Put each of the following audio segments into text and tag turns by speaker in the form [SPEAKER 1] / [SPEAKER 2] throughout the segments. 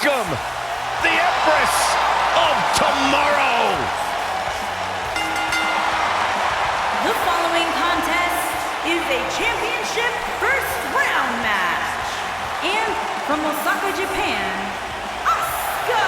[SPEAKER 1] welcome the Empress of Tomorrow.
[SPEAKER 2] The following contest is a championship first round match. And from Osaka, Japan, Asuka.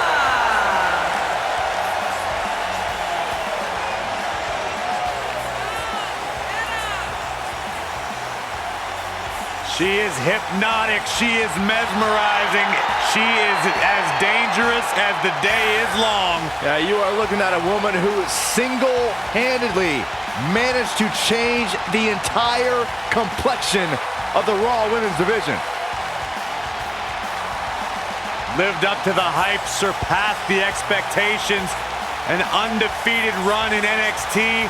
[SPEAKER 1] She is hypnotic. She is mesmerizing. She is as dangerous as the day is long.
[SPEAKER 3] Yeah, you are looking at a woman who single-handedly managed to change the entire complexion of the Raw Women's Division.
[SPEAKER 1] Lived up to the hype, surpassed the expectations. An undefeated run in NXT.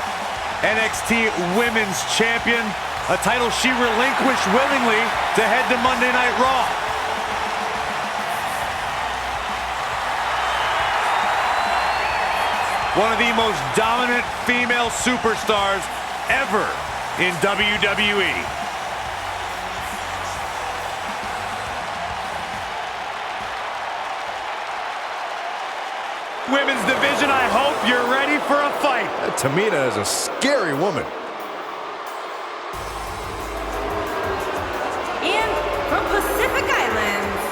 [SPEAKER 1] NXT Women's Champion. A title she relinquished willingly to head to Monday Night Raw. One of the most dominant female superstars ever in WWE. Women's division, I hope you're ready for a fight.
[SPEAKER 3] Tamina is a scary woman.
[SPEAKER 2] And from Pacific Islands,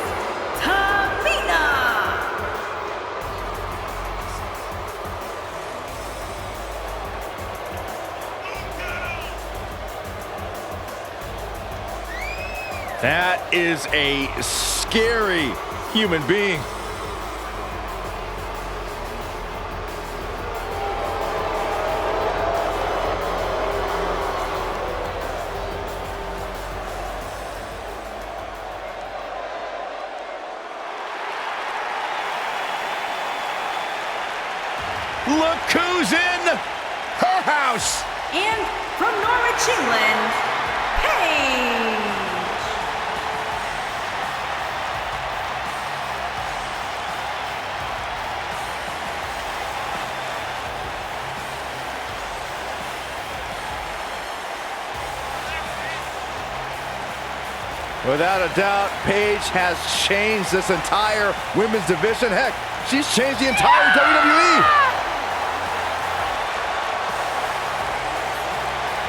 [SPEAKER 2] Tamina.
[SPEAKER 3] That is a scary human being.
[SPEAKER 1] Look who's in her house.
[SPEAKER 2] And from Norwich, England, Paige.
[SPEAKER 3] Without a doubt, Paige has changed this entire women's division. Heck, she's changed the entire WWE.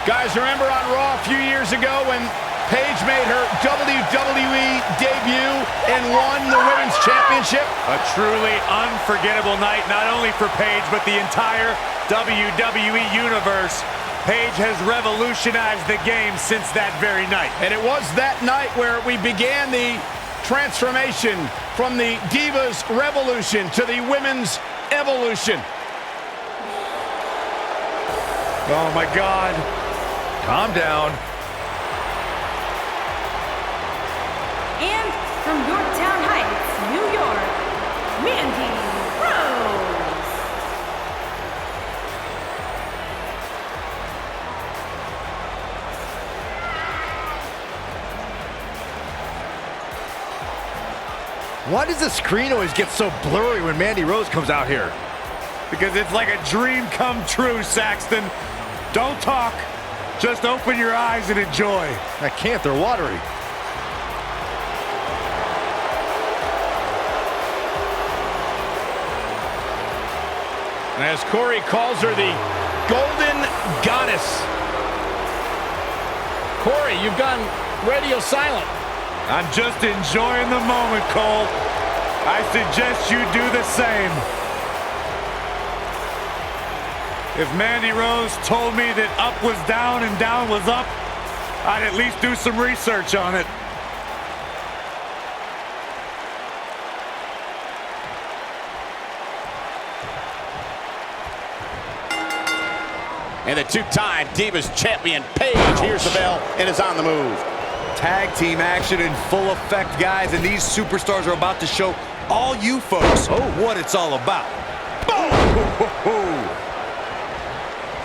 [SPEAKER 4] Guys, remember on Raw a few years ago when Paige made her WWE debut and won the Women's Championship?
[SPEAKER 1] A truly unforgettable night, not only for Paige, but the entire WWE Universe. Paige has revolutionized the game since that very night.
[SPEAKER 4] And it was that night where we began the transformation from the Divas Revolution to the Women's Evolution.
[SPEAKER 1] Oh my God.
[SPEAKER 3] Calm down.
[SPEAKER 2] And from Yorktown Heights, New York, Mandy Rose.
[SPEAKER 3] Why does the screen always get so blurry when Mandy Rose comes out here?
[SPEAKER 1] Because it's like a dream come true, Saxton. Don't talk. Just open your eyes and enjoy.
[SPEAKER 3] I can't, they're watery.
[SPEAKER 4] As Corey calls her the Golden Goddess. Corey, you've gone radio silent.
[SPEAKER 1] I'm just enjoying the moment, Cole. I suggest you do the same. If Mandy Rose told me that up was down and down was up, I'd at least do some research on it.
[SPEAKER 5] And the two-time Divas champion, Paige, hears the bell and is on the move.
[SPEAKER 1] Tag team action in full effect, guys, and these superstars are about to show all you folks what it's all about. Boom!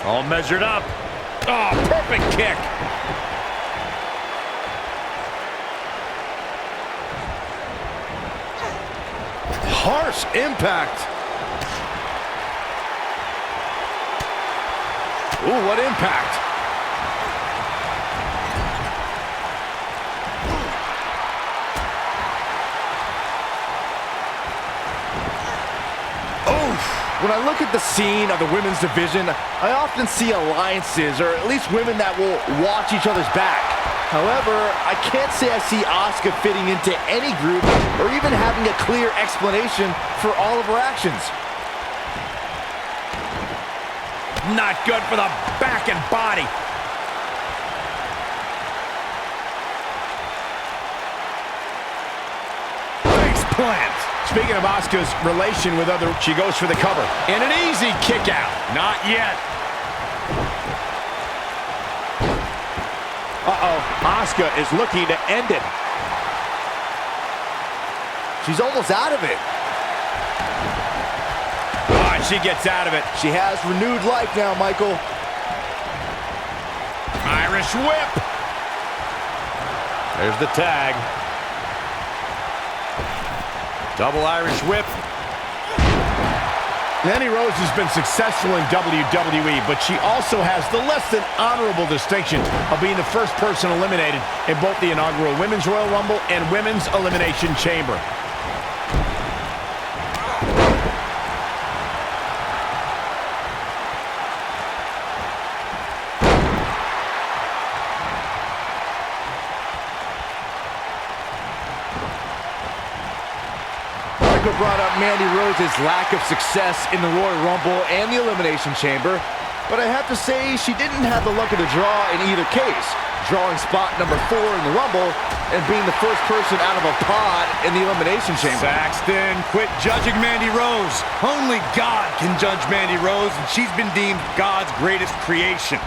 [SPEAKER 1] All measured up. Oh, perfect kick.
[SPEAKER 3] Harsh impact. Ooh, what impact. When I look at the scene of the women's division, I often see alliances, or at least women that will watch each other's back. However, I can't say I see Asuka fitting into any group or even having a clear explanation for all of her actions.
[SPEAKER 4] Not good for the back and body.
[SPEAKER 1] Face plant.
[SPEAKER 4] Speaking of Asuka's relation with other, she goes for the cover. And an easy kick out.
[SPEAKER 1] Not yet.
[SPEAKER 5] Uh-oh, Asuka is looking to end it.
[SPEAKER 3] She's almost out of it.
[SPEAKER 4] Oh, and she gets out of it.
[SPEAKER 3] She has renewed life now, Michael.
[SPEAKER 4] Irish whip.
[SPEAKER 1] There's the tag. Double Irish whip.
[SPEAKER 4] Mandy Rose has been successful in WWE, but she also has the less than honorable distinction of being the first person eliminated in both the inaugural Women's Royal Rumble and Women's Elimination Chamber.
[SPEAKER 3] Brought up Mandy Rose's lack of success in the Royal Rumble and the Elimination Chamber, but I have to say she didn't have the luck of the draw in either case, drawing spot number 4 in the Rumble and being the first person out of a pod in the Elimination Chamber.
[SPEAKER 1] Saxton, quit judging Mandy Rose. Only God can judge Mandy Rose, and she's been deemed God's greatest creation.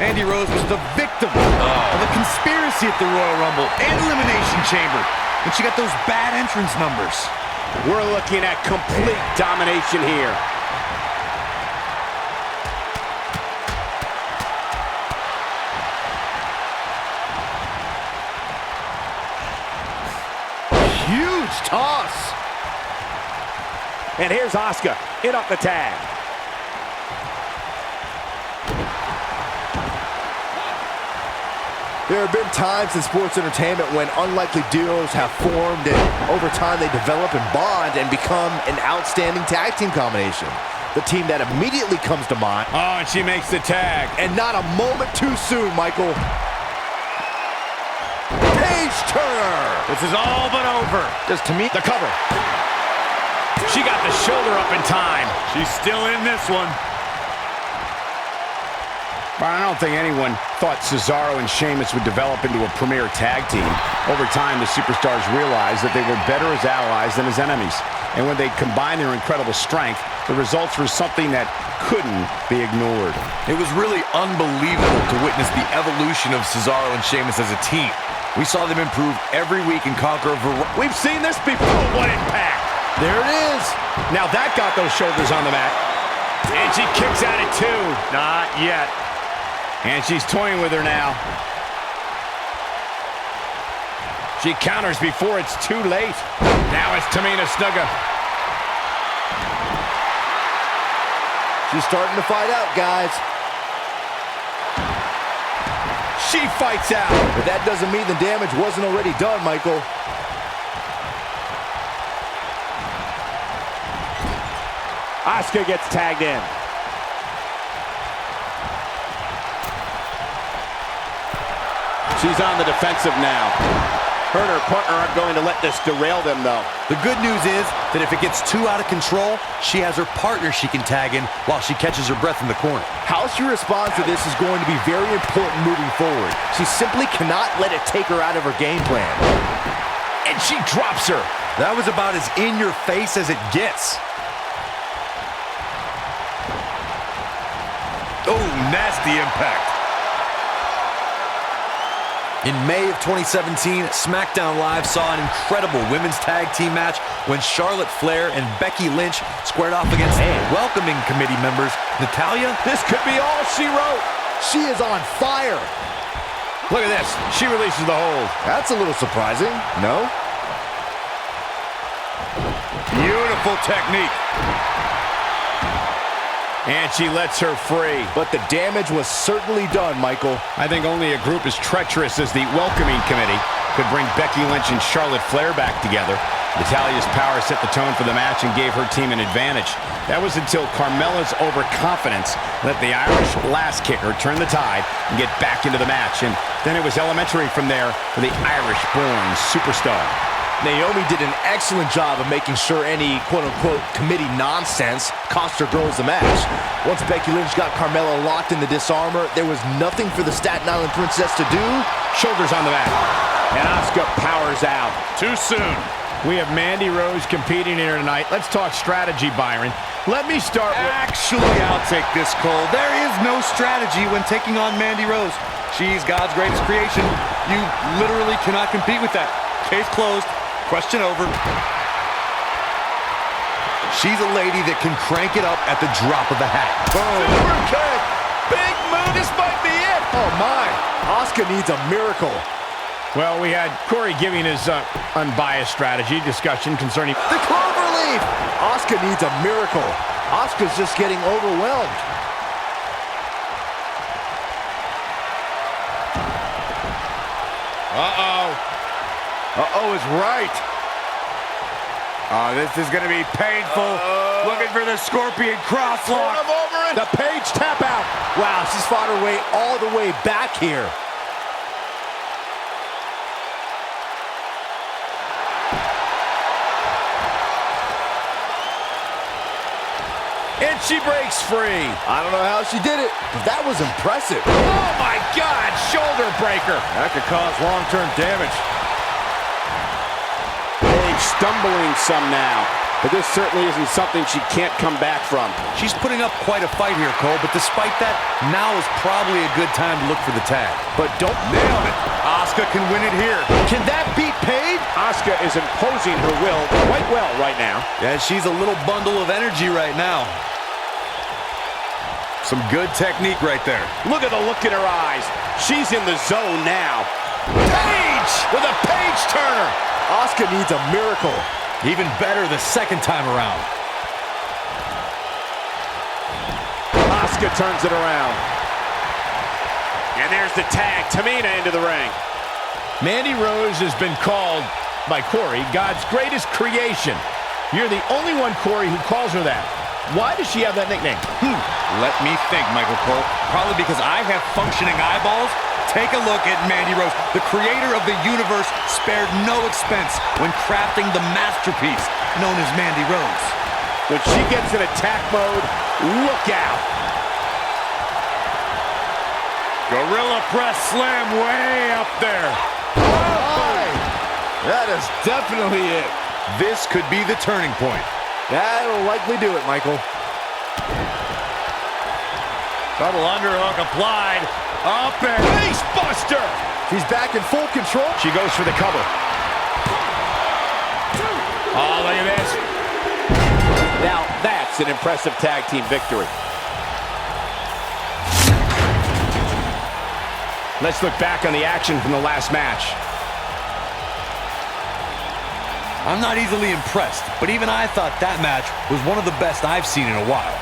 [SPEAKER 1] Mandy Rose was the victim of a conspiracy at the Royal Rumble and Elimination Chamber, and she got those bad entrance numbers.
[SPEAKER 5] We're looking at complete domination here.
[SPEAKER 3] Huge toss.
[SPEAKER 5] And here's Asuka in off the tag.
[SPEAKER 3] There have been times in sports entertainment when unlikely duos have formed and over time they develop and bond and become an outstanding tag team combination. The team that immediately comes to mind.
[SPEAKER 4] Oh, and she makes the tag.
[SPEAKER 3] And not a moment too soon, Michael. Page Turner.
[SPEAKER 1] This is all but over.
[SPEAKER 3] Just to me,
[SPEAKER 4] The cover. She got the shoulder up in time.
[SPEAKER 1] She's still in this one.
[SPEAKER 4] But I don't think anyone thought Cesaro and Sheamus would develop into a premier tag team. Over time, the superstars realized that they were better as allies than as enemies. And when they combined their incredible strength, the results were something that couldn't be ignored.
[SPEAKER 1] It was really unbelievable to witness the evolution of Cesaro and Sheamus as a team. We saw them improve every week and conquer a variety.
[SPEAKER 4] We've seen this before. What impact!
[SPEAKER 3] there it is.
[SPEAKER 4] Now that got those shoulders on the mat. And she kicks out at 2.
[SPEAKER 1] Not yet.
[SPEAKER 4] And she's toying with her now. She counters before it's too late. Now it's Tamina Snuka.
[SPEAKER 3] She's starting to fight out, guys.
[SPEAKER 4] She fights out.
[SPEAKER 3] But that doesn't mean the damage wasn't already done, Michael.
[SPEAKER 5] Asuka gets tagged in. She's on the defensive now. Her and her partner aren't going to let this derail them, though.
[SPEAKER 1] The good news is that if it gets too out of control, she has her partner she can tag in while she catches her breath in the corner.
[SPEAKER 3] How she responds to this is going to be very important moving forward. She simply cannot let it take her out of her game plan.
[SPEAKER 4] And she drops her.
[SPEAKER 1] That was about as in your face as it gets. Oh, nasty impact. In May of 2017, SmackDown Live saw an incredible women's tag team match when Charlotte Flair and Becky Lynch squared off against welcoming committee members Natalya.
[SPEAKER 4] This could be all she wrote.
[SPEAKER 3] She is on fire.
[SPEAKER 4] Look at this. She releases the hold.
[SPEAKER 3] That's a little surprising, no?
[SPEAKER 1] Beautiful technique.
[SPEAKER 4] And she lets her free.
[SPEAKER 3] But the damage was certainly done, Michael.
[SPEAKER 4] I think only a group as treacherous as the welcoming committee could bring Becky Lynch and Charlotte Flair back together. Natalya's power set the tone for the match and gave her team an advantage. That was until Carmella's overconfidence let the Irish last kicker turn the tide and get back into the match. And then it was elementary from there for the Irish-born superstar.
[SPEAKER 3] Naomi did an excellent job of making sure any quote-unquote committee nonsense cost her girls the match. Once Becky Lynch got Carmella locked in the disarmor, there was nothing for the Staten Island Princess to do.
[SPEAKER 4] Shoulders on the mat.
[SPEAKER 5] And Asuka powers out.
[SPEAKER 1] Too soon.
[SPEAKER 6] We have Mandy Rose competing here tonight. Let's talk strategy, Byron. Let me start with...
[SPEAKER 1] Actually, I'll take this, Cole. There is no strategy when taking on Mandy Rose. She's God's greatest creation. You literally cannot compete with that. Case closed. Question over. She's a lady that can crank it up at the drop of the hat.
[SPEAKER 3] Boom. Super kick. Big move. This might be it. Oh, my. Asuka needs a miracle.
[SPEAKER 6] Well, we had Corey giving his unbiased strategy discussion concerning...
[SPEAKER 3] The cloverleaf. Asuka needs a miracle. Asuka's just getting overwhelmed.
[SPEAKER 1] Uh-oh. Uh-oh is right. Oh, this is going to be painful. Looking for the Scorpion crosslock.
[SPEAKER 3] The Page tap out. Wow, she's fought her way all the way back here.
[SPEAKER 6] And she breaks free.
[SPEAKER 3] I don't know how she did it, but that was impressive.
[SPEAKER 6] Oh, my God. Shoulder breaker.
[SPEAKER 1] That could cause long-term damage.
[SPEAKER 5] Paige stumbling some now. But this certainly isn't something she can't come back from.
[SPEAKER 1] She's putting up quite a fight here, Cole, but despite that, now is probably a good time to look for the tag.
[SPEAKER 3] But don't
[SPEAKER 1] nail it. Asuka can win it here.
[SPEAKER 3] Can that beat Paige?
[SPEAKER 5] Asuka is imposing her will quite well right now.
[SPEAKER 1] Yeah, she's a little bundle of energy right now. Some good technique right there.
[SPEAKER 5] Look at the look in her eyes. She's in the zone now.
[SPEAKER 3] Paige with a Page turner. Asuka needs a miracle.
[SPEAKER 1] Even better the second time around.
[SPEAKER 5] Asuka turns it around. And there's the tag. Tamina into the ring.
[SPEAKER 6] Mandy Rose has been called by Corey God's greatest creation. You're the only one, Corey, who calls her that. Why does she have that nickname?
[SPEAKER 1] Let me think, Michael Cole. Probably because I have functioning eyeballs. Take a look at Mandy Rose. The creator of the universe spared no expense when crafting the masterpiece known as Mandy Rose.
[SPEAKER 5] When she gets in attack mode, look out.
[SPEAKER 1] Gorilla press slam way up there.
[SPEAKER 3] Oh, that is definitely it.
[SPEAKER 1] This could be the turning point.
[SPEAKER 3] That'll likely do it, Michael.
[SPEAKER 1] Double underhook applied. Up and
[SPEAKER 3] face buster. She's back in full control.
[SPEAKER 6] She goes for the cover.
[SPEAKER 1] Oh, look at this.
[SPEAKER 5] Now that's an impressive tag team victory.
[SPEAKER 6] Let's look back on the action from the last match.
[SPEAKER 1] I'm not easily impressed, but even I thought that match was one of the best I've seen in a while.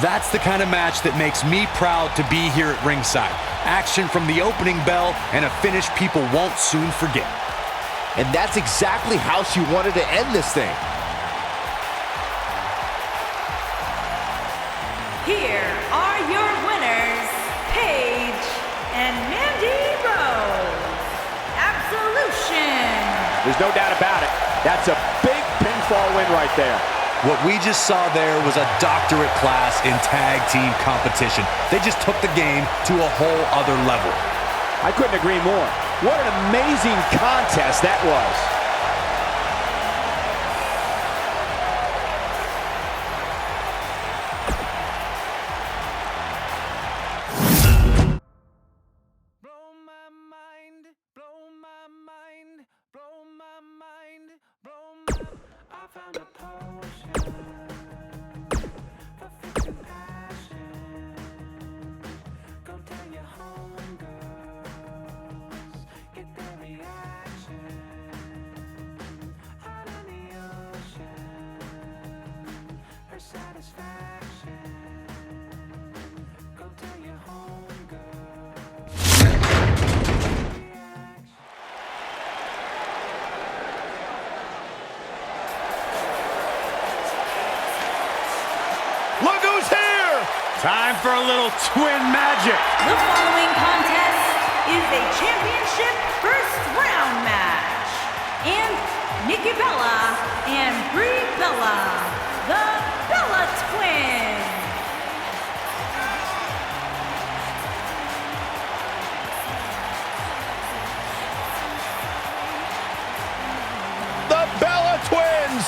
[SPEAKER 1] That's the kind of match that makes me proud to be here at ringside. Action from the opening bell and a finish people won't soon forget.
[SPEAKER 3] And that's exactly how she wanted to end this thing.
[SPEAKER 2] Here are your winners, Paige and Mandy Rose. Absolution.
[SPEAKER 5] There's no doubt about it. That's a big pinfall win right there.
[SPEAKER 1] What we just saw there was a doctorate class in tag team competition. They just took the game to a whole other level.
[SPEAKER 5] I couldn't agree more. What an amazing contest that was.
[SPEAKER 1] Time for a little twin magic.
[SPEAKER 2] The following contest is a championship first round match. And Nikki Bella and Brie Bella, the Bella Twins.
[SPEAKER 6] The Bella Twins!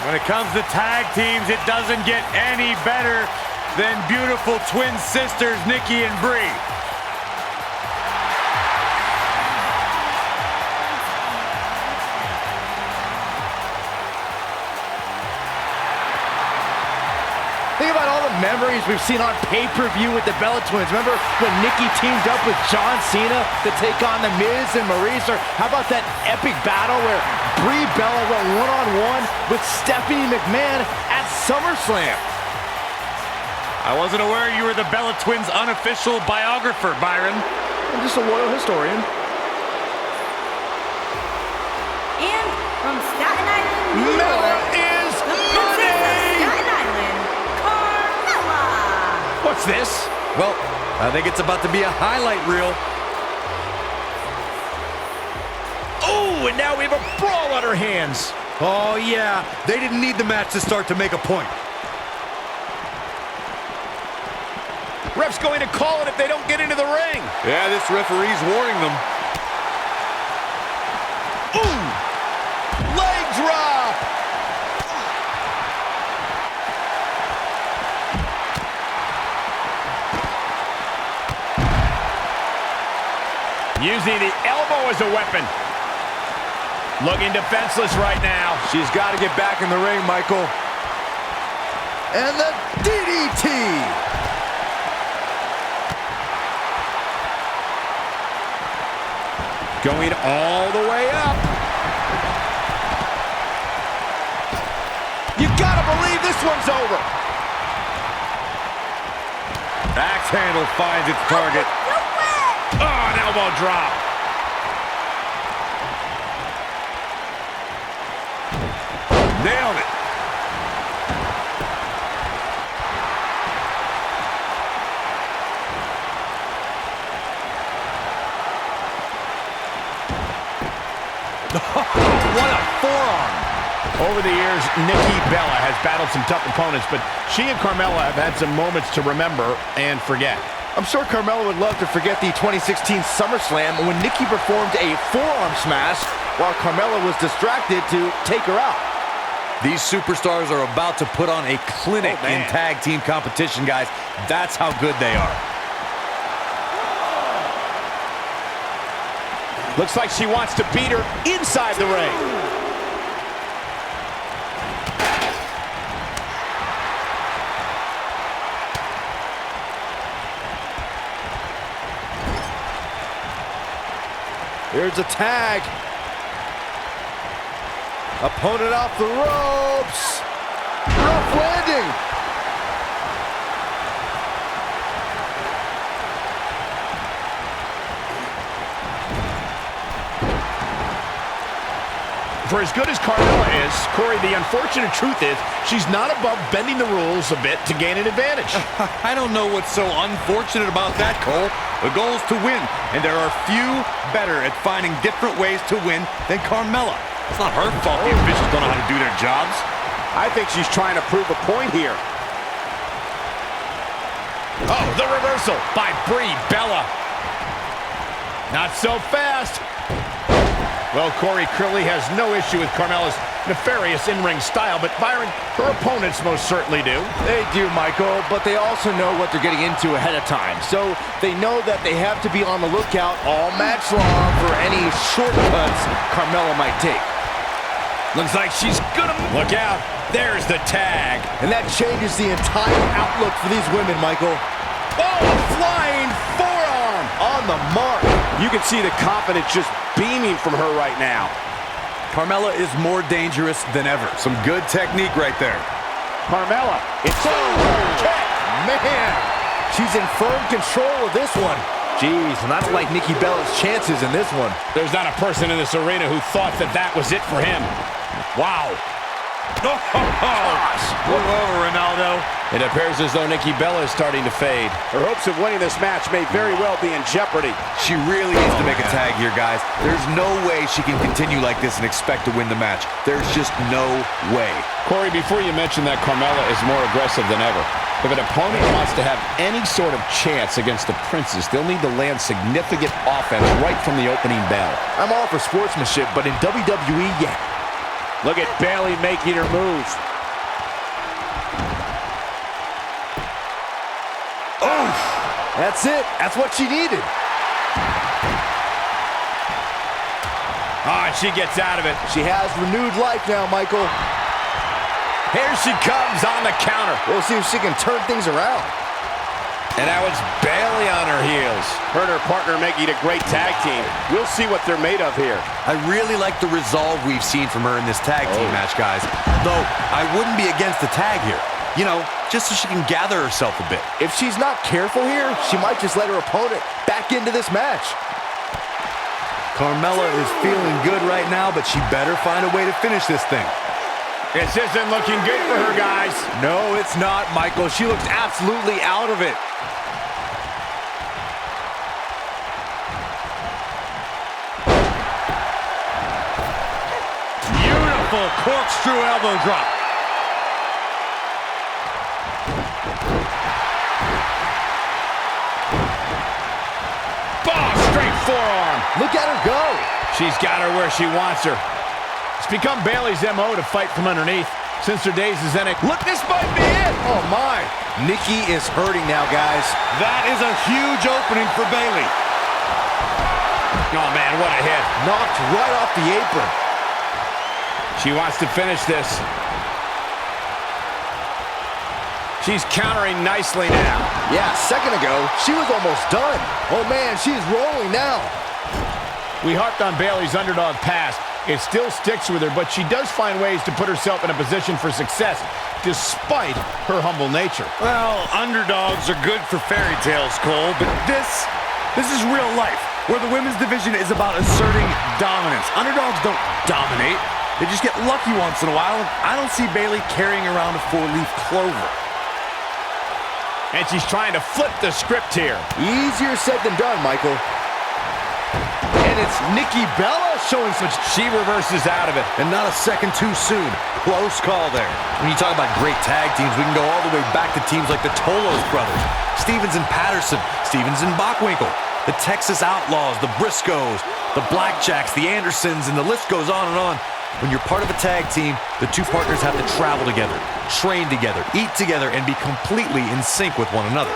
[SPEAKER 1] When it comes to tag teams, it doesn't get any better than beautiful twin sisters Nikki and Brie.
[SPEAKER 3] Think about all the memories we've seen on pay-per-view with the Bella Twins. Remember when Nikki teamed up with John Cena to take on The Miz and Maurice? Or how about that epic battle where Brie Bella went one-on-one with Stephanie McMahon at SummerSlam?
[SPEAKER 1] I wasn't aware you were the Bella Twins' unofficial biographer, Byron.
[SPEAKER 3] I'm just a loyal historian.
[SPEAKER 2] And from Staten Island, New
[SPEAKER 6] Mella
[SPEAKER 2] York,
[SPEAKER 6] is
[SPEAKER 2] the Princess of Staten Island, Carmella.
[SPEAKER 6] What's this?
[SPEAKER 1] Well, I think it's about to be a highlight reel.
[SPEAKER 6] Oh, and now we have a brawl on our hands.
[SPEAKER 1] Oh, yeah. They didn't need the match to start to make a point.
[SPEAKER 6] Ref's going to call it if they don't get into the ring.
[SPEAKER 1] Yeah, this referee's warning them.
[SPEAKER 6] Ooh! Leg drop! Using the elbow as a weapon. Looking defenseless right now.
[SPEAKER 1] She's got to get back in the ring, Michael.
[SPEAKER 3] And the DDT!
[SPEAKER 6] Going all the way up. You gotta believe this one's over.
[SPEAKER 1] Axe handle finds its target.
[SPEAKER 6] Oh, an elbow drop.
[SPEAKER 1] Nailed it. What a forearm.
[SPEAKER 6] Over the years, Nikki Bella has battled some tough opponents, but she and Carmella have had some moments to remember and forget.
[SPEAKER 3] I'm sure Carmella would love to forget the 2016 SummerSlam when Nikki performed a forearm smash while Carmella was distracted to take her out.
[SPEAKER 1] These superstars are about to put on a clinic in tag team competition, guys. That's how good they are.
[SPEAKER 6] Looks like she wants to beat her inside the ring.
[SPEAKER 3] Here's a tag. Opponent off the ropes. Rough landing.
[SPEAKER 6] For as good as Carmella is, Corey, the unfortunate truth is she's not above bending the rules a bit to gain an advantage.
[SPEAKER 1] I don't know what's so unfortunate about that, Cole. The goal is to win, and there are few better at finding different ways to win than Carmella. It's not her fault the officials don't know how to do their jobs.
[SPEAKER 5] I think she's trying to prove a point here.
[SPEAKER 6] Oh, the reversal by Brie Bella. Not so fast. Well, Corey clearly has no issue with Carmella's nefarious in-ring style, but Byron, her opponents most certainly do.
[SPEAKER 3] They do, Michael, but they also know what they're getting into ahead of time. So they know that they have to be on the lookout all match long for any shortcuts Carmella might take.
[SPEAKER 6] Looks like she's gonna look out. There's the tag.
[SPEAKER 3] And that changes the entire outlook for these women, Michael.
[SPEAKER 6] Oh, a flying forearm
[SPEAKER 3] On the mark.
[SPEAKER 5] You can see the confidence just beaming from her right now.
[SPEAKER 1] Carmella is more dangerous than ever. Some good technique right there.
[SPEAKER 5] Carmella, it's
[SPEAKER 3] Kick. Man, she's in firm control of this one. Jeez, and I don't like Nikki Bella's chances in this one.
[SPEAKER 6] There's not a person in this arena who thought that that was it for him. Wow.
[SPEAKER 1] Gosh. Move over, Ronaldo.
[SPEAKER 5] It appears as though Nikki Bella is starting to fade.
[SPEAKER 4] Her hopes of winning this match may very well be in jeopardy.
[SPEAKER 1] She really needs to make a tag here, guys. There's no way she can continue like this and expect to win the match. There's just no way.
[SPEAKER 5] Corey, before you mention that Carmella is more aggressive than ever, if an opponent wants to have any sort of chance against the Princess, they'll need to land significant offense right from the opening bell.
[SPEAKER 3] I'm all for sportsmanship, but in WWE, yeah.
[SPEAKER 4] Look at Bayley making her move.
[SPEAKER 3] Oh, that's it. That's what she needed.
[SPEAKER 6] Ah, she gets out of it.
[SPEAKER 3] She has renewed life now, Michael.
[SPEAKER 6] Here she comes on the counter.
[SPEAKER 3] We'll see if she can turn things around.
[SPEAKER 6] And that was Bayley on her heels.
[SPEAKER 4] Her and her partner making a great tag team. We'll see what they're made of here.
[SPEAKER 1] I really like the resolve we've seen from her in this tag team match, guys. Though, I wouldn't be against the tag here. You know, just so she can gather herself a bit.
[SPEAKER 3] If she's not careful here, she might just let her opponent back into this match.
[SPEAKER 1] Carmella is feeling good right now, but she better find a way to finish this thing.
[SPEAKER 6] This isn't looking good for her, guys.
[SPEAKER 1] No, it's not, Michael. She looks absolutely out of it.
[SPEAKER 6] Beautiful corkscrew elbow drop. Straight forearm.
[SPEAKER 3] Look at her go.
[SPEAKER 6] She's got her where she wants her. It's become Bayley's MO to fight from underneath since her days as NXT.
[SPEAKER 3] Look, this might be it. Oh, my. Nikki is hurting now, guys.
[SPEAKER 1] That is a huge opening for Bayley.
[SPEAKER 6] Oh, man, what a hit.
[SPEAKER 3] Knocked right off the apron.
[SPEAKER 6] She wants to finish this. She's countering nicely now.
[SPEAKER 3] Yeah, a second ago, she was almost done. Oh, man, she's rolling now.
[SPEAKER 6] We harped on Bayley's underdog past. It still sticks with her, but she does find ways to put herself in a position for success, despite her humble nature.
[SPEAKER 1] Well, underdogs are good for fairy tales, Cole, but this is real life, where the women's division is about asserting dominance. Underdogs don't dominate. They just get lucky once in a while. I don't see Bayley carrying around a four-leaf clover.
[SPEAKER 6] And she's trying to flip the script here.
[SPEAKER 3] Easier said than done, Michael. And it's Nikki Bella showing some...
[SPEAKER 6] She reverses out of it.
[SPEAKER 1] And not a second too soon. Close call there. When you talk about great tag teams, we can go all the way back to teams like the Tolos brothers, Stevens and Patterson, Stevens and Bockwinkel, the Texas Outlaws, the Briscoes, the Blackjacks, the Andersons, and the list goes on and on. When you're part of a tag team, the two partners have to travel together, train together, eat together, and be completely in sync with one another.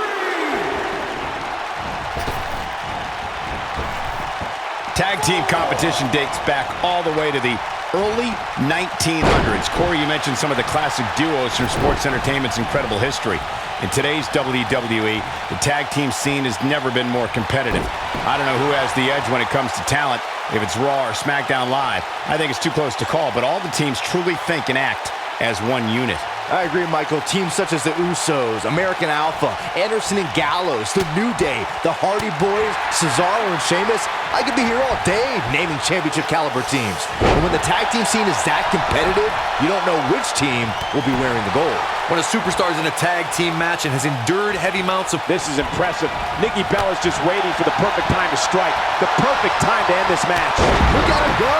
[SPEAKER 6] Tag team competition dates back all the way to the early 1900s. Corey, you mentioned some of the classic duos from sports entertainment's incredible history. In today's WWE, the tag team scene has never been more competitive. I don't know who has the edge when it comes to talent, if it's Raw or SmackDown Live. I think it's too close to call, but all the teams truly think and act as one unit.
[SPEAKER 3] I agree, Michael. Teams such as the Usos, American Alpha, Anderson and Gallows, The New Day, the Hardy Boys, Cesaro and Sheamus. I could be here all day naming championship caliber teams. And when the tag team scene is that competitive, you don't know which team will be wearing the gold.
[SPEAKER 1] When a superstar is in a tag team match and has endured heavy amounts of...
[SPEAKER 4] This is impressive. Nikki Bella's just waiting for the perfect time to strike. The perfect time to end this match.
[SPEAKER 3] Look at her go.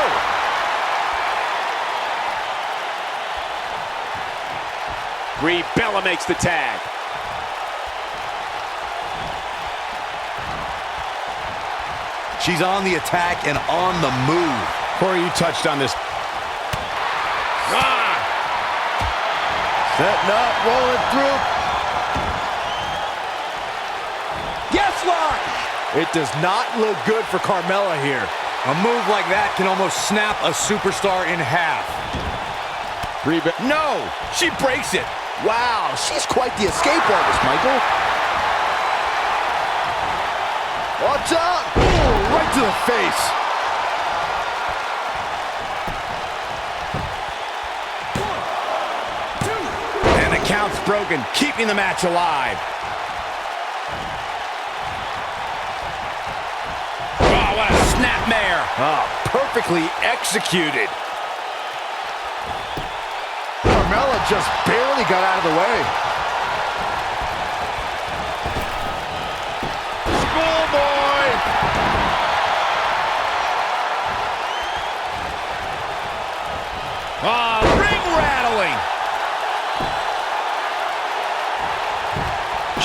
[SPEAKER 4] Brie Bella makes the tag.
[SPEAKER 1] She's on the attack and on the move.
[SPEAKER 6] Corey, you touched on this.
[SPEAKER 3] Setting up, rolling through. Yes, lock. It does not look good for Carmella here.
[SPEAKER 1] A move like that can almost snap a superstar in half.
[SPEAKER 6] No, she breaks it.
[SPEAKER 3] Wow, she's quite the escape artist, Michael. Watch out! Ooh, right to the face.
[SPEAKER 6] And the count's broken, keeping the match alive. Oh, what a snapmare.
[SPEAKER 3] Oh, perfectly executed. Carmella just barely got out of the way.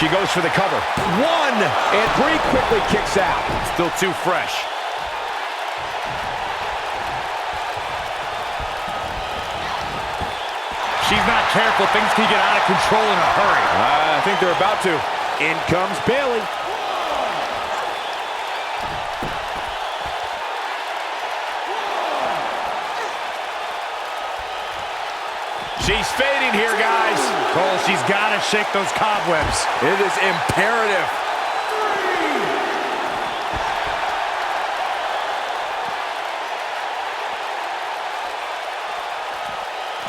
[SPEAKER 4] She goes for the cover.
[SPEAKER 3] One, and Brie quickly kicks out.
[SPEAKER 1] Still too fresh. She's not careful. Things can get out of control in a hurry.
[SPEAKER 3] I think they're about to. In comes Bayley.
[SPEAKER 6] She's fading here, guys.
[SPEAKER 1] Cole, she's got to shake those cobwebs.
[SPEAKER 3] It is imperative.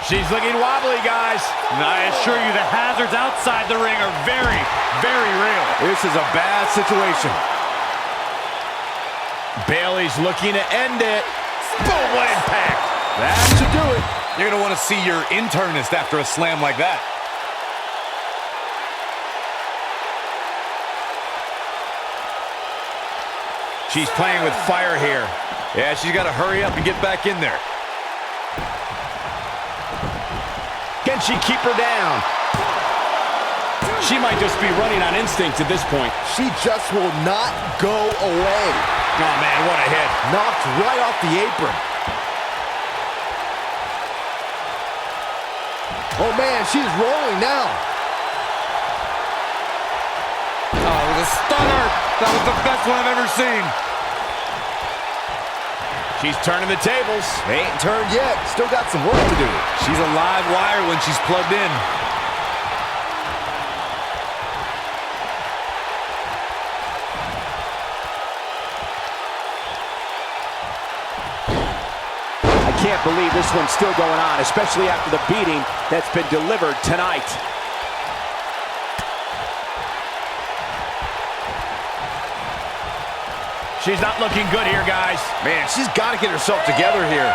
[SPEAKER 6] She's looking wobbly, guys.
[SPEAKER 1] And I assure you, the hazards outside the ring are very, very real.
[SPEAKER 3] This is a bad situation.
[SPEAKER 6] Bayley's looking to end it. Boom, what impact.
[SPEAKER 3] That should do it.
[SPEAKER 1] You're going to want to see your internist after a slam like that.
[SPEAKER 6] She's playing with fire here.
[SPEAKER 1] Yeah, she's got to hurry up and get back in there.
[SPEAKER 6] Can she keep her down? She might just be running on instinct at this point.
[SPEAKER 3] She just will not go away.
[SPEAKER 6] Oh, man, what a hit.
[SPEAKER 3] Knocked right off the apron. Oh, man, she's rolling now.
[SPEAKER 1] Oh, with a stunner. That was the best one I've ever seen.
[SPEAKER 6] She's turning the tables.
[SPEAKER 3] They ain't turned yet. Still got some work to do.
[SPEAKER 1] She's a live wire when she's plugged in.
[SPEAKER 5] I can't believe this one's still going on, especially after the beating that's been delivered tonight.
[SPEAKER 6] She's not looking good here, guys.
[SPEAKER 3] Man, she's got to get herself together here.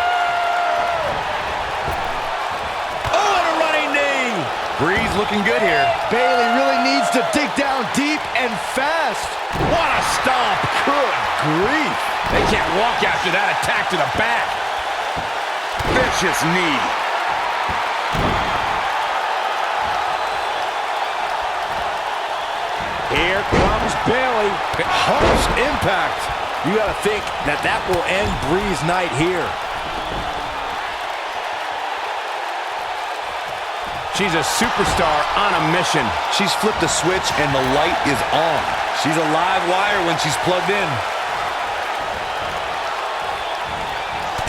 [SPEAKER 6] Oh, and a running knee.
[SPEAKER 1] Bree's looking good here.
[SPEAKER 3] Bayley really needs to dig down deep and fast.
[SPEAKER 6] What a stomp.
[SPEAKER 3] Good grief.
[SPEAKER 6] They can't walk after that attack to the back.
[SPEAKER 1] Vicious knee.
[SPEAKER 3] Here comes Bayley. Harsh impact. You got to think that that will end Bree's night here.
[SPEAKER 4] She's a superstar on a mission.
[SPEAKER 1] She's flipped a switch and the light is on. She's a live wire when she's plugged in.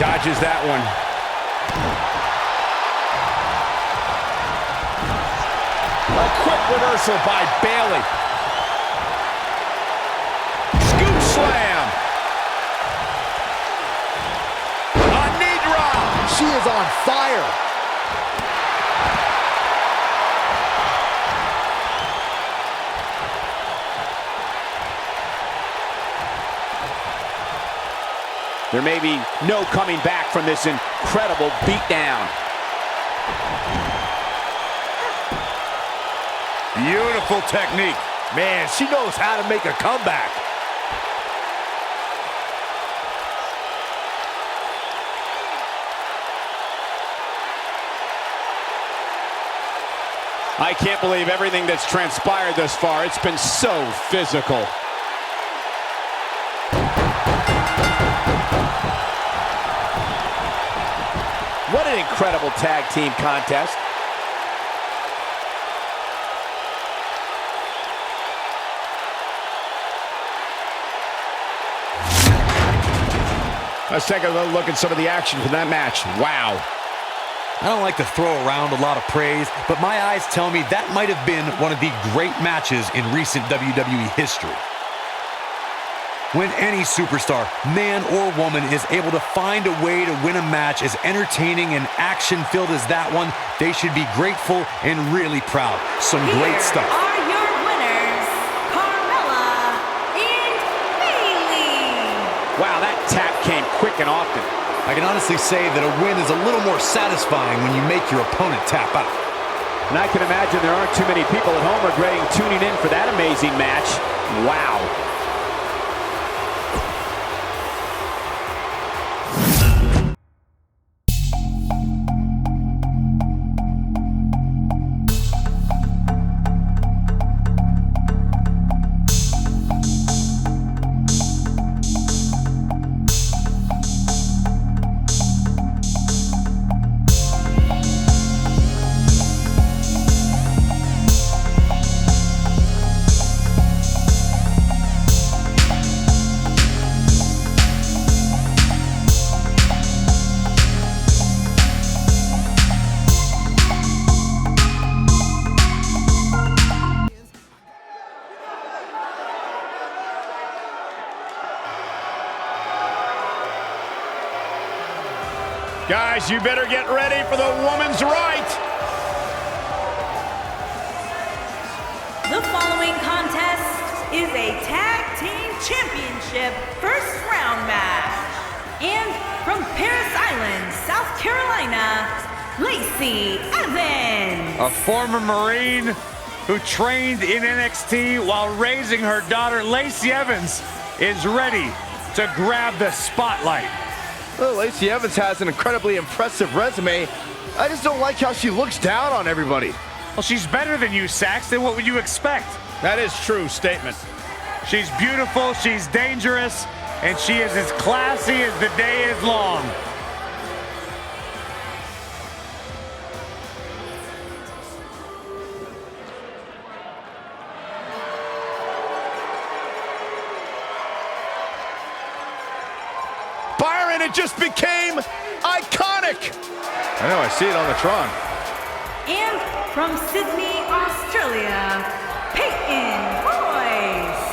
[SPEAKER 4] Dodges that one.
[SPEAKER 6] A quick reversal by Bayley. Scoop slam. A knee drop.
[SPEAKER 3] She is on fire.
[SPEAKER 5] There may be no coming back from this incredible beatdown.
[SPEAKER 1] Beautiful technique.
[SPEAKER 3] Man, she knows how to make a comeback.
[SPEAKER 5] I can't believe everything that's transpired thus far. It's been so physical. What an incredible tag team contest.
[SPEAKER 4] Let's take a little look at some of the action from that match. Wow.
[SPEAKER 1] I don't like to throw around a lot of praise, but my eyes tell me that might have been one of the great matches in recent WWE history. When any superstar, man or woman, is able to find a way to win a match as entertaining and action-filled as that one, they should be grateful and really proud. Some great stuff.
[SPEAKER 2] Here are your winners, Carmella and Bayley.
[SPEAKER 5] Wow, that tap came quick and often.
[SPEAKER 1] I can honestly say that a win is a little more satisfying when you make your opponent tap out.
[SPEAKER 5] And I can imagine there aren't too many people at home regretting tuning in for that amazing match. Wow.
[SPEAKER 6] Guys, you better get ready for the woman's right.
[SPEAKER 2] The following contest is a tag team championship first round match. And from Paris Island, South Carolina, Lacey Evans.
[SPEAKER 1] A former Marine who trained in NXT while raising her daughter, Lacey Evans, is ready to grab the spotlight.
[SPEAKER 3] Well, Lacey Evans has an incredibly impressive resume. I just don't like how she looks down on everybody.
[SPEAKER 1] Well, she's better than you, Saxton. What would you expect?
[SPEAKER 6] That is true statement.
[SPEAKER 1] She's beautiful, she's dangerous, and she is as classy as the day is long.
[SPEAKER 6] Byron, it just became iconic.
[SPEAKER 3] I know, I see it on the Tron.
[SPEAKER 2] And from Sydney, Australia, Peyton Royce.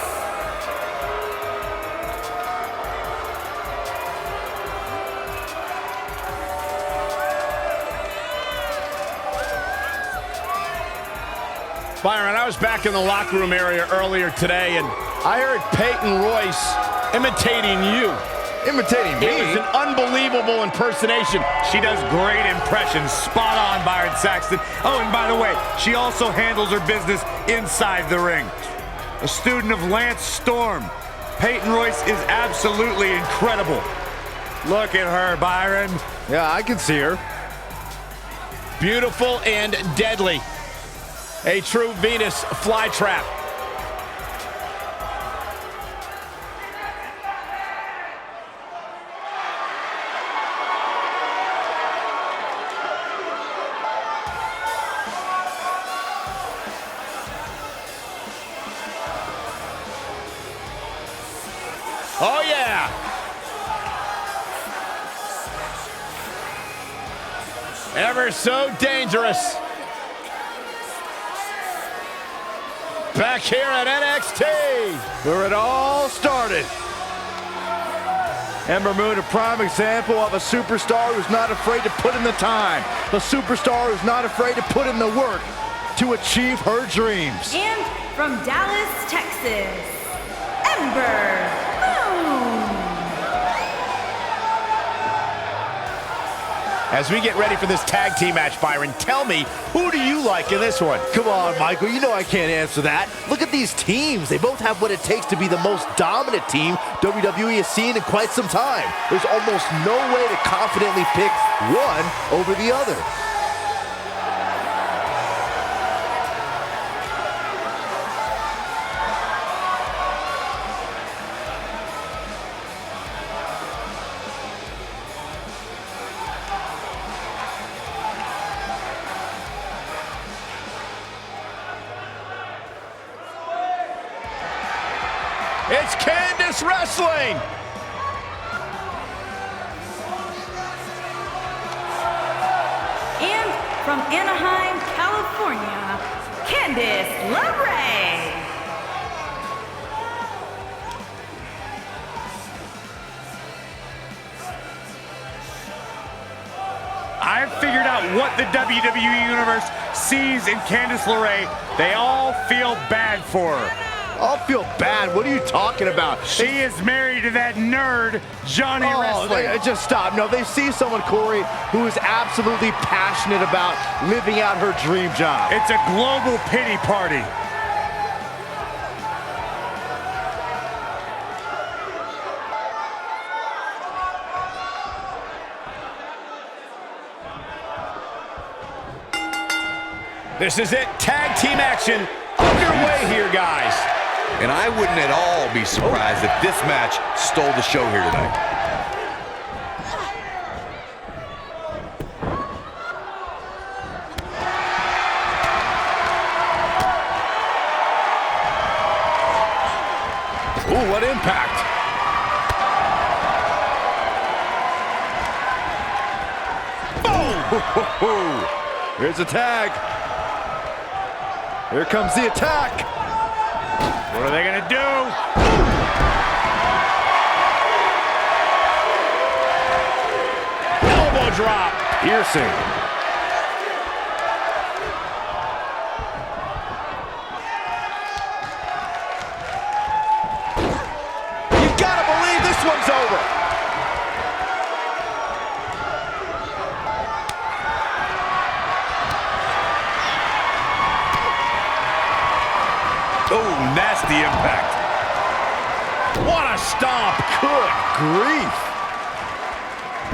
[SPEAKER 6] Byron, I was back in the locker room area earlier today, and I heard Peyton Royce imitating you.
[SPEAKER 3] Imitating me?
[SPEAKER 6] It was an unbelievable impersonation.
[SPEAKER 1] She does great impressions. Spot on, Byron Saxton. Oh, and by the way, she also handles her business inside the ring. A student of Lance Storm, Peyton Royce is absolutely incredible. Look at her, Byron.
[SPEAKER 3] Yeah, I can see her.
[SPEAKER 6] Beautiful and deadly. A true Venus flytrap. Oh, yeah. Ever so dangerous. Back here at NXT,
[SPEAKER 3] Where it all started. Ember Moon, a prime example of a superstar who's not afraid to put in the time. A superstar who's not afraid to put in the work to achieve her dreams.
[SPEAKER 2] And from Dallas, Texas, Ember Moon.
[SPEAKER 6] as we get ready for this tag team match, Byron, tell me, who do you like in this one?
[SPEAKER 3] Come on, Michael, you know I can't answer that. Look at these teams. They both have what it takes to be the most dominant team WWE has seen in quite some time. There's almost no way to confidently pick one over the other.
[SPEAKER 6] It's Candice wrestling.
[SPEAKER 2] And from Anaheim, California, Candice LeRae.
[SPEAKER 1] I've figured out what the WWE Universe sees in Candice LeRae. They all feel bad for her.
[SPEAKER 3] I'll feel bad. What are you talking about?
[SPEAKER 1] She is married to that nerd, Johnny Wrestling.
[SPEAKER 3] Just stop. No, they see someone, Corey, who is absolutely passionate about living out her dream job.
[SPEAKER 1] It's a global pity party.
[SPEAKER 6] This is it. Tag team action underway here, guys.
[SPEAKER 7] And I wouldn't at all be surprised if this match stole the show here tonight.
[SPEAKER 6] Ooh, what impact.
[SPEAKER 3] Boom! Here's a tag. Here comes the attack.
[SPEAKER 1] What are they gonna do?
[SPEAKER 6] Elbow drop.
[SPEAKER 3] piercing. You gotta believe this one's over.
[SPEAKER 1] Oh, nasty impact.
[SPEAKER 6] What a stomp. Good grief.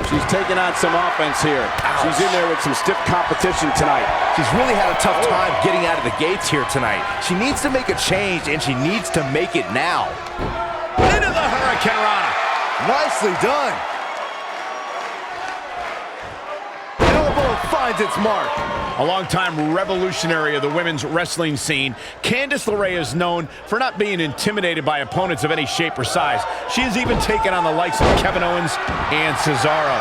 [SPEAKER 5] She's taking on some offense here.
[SPEAKER 3] Ouch.
[SPEAKER 5] She's in there with some stiff competition tonight.
[SPEAKER 3] She's really had a tough time getting out of the gates here tonight. She needs to make a change, and she needs to make it now.
[SPEAKER 6] Into the Hurricane Rana.
[SPEAKER 3] Nicely done. Elbow finds its mark.
[SPEAKER 6] A longtime revolutionary of the women's wrestling scene, Candice LeRae is known for not being intimidated by opponents of any shape or size. She has even taken on the likes of Kevin Owens and Cesaro.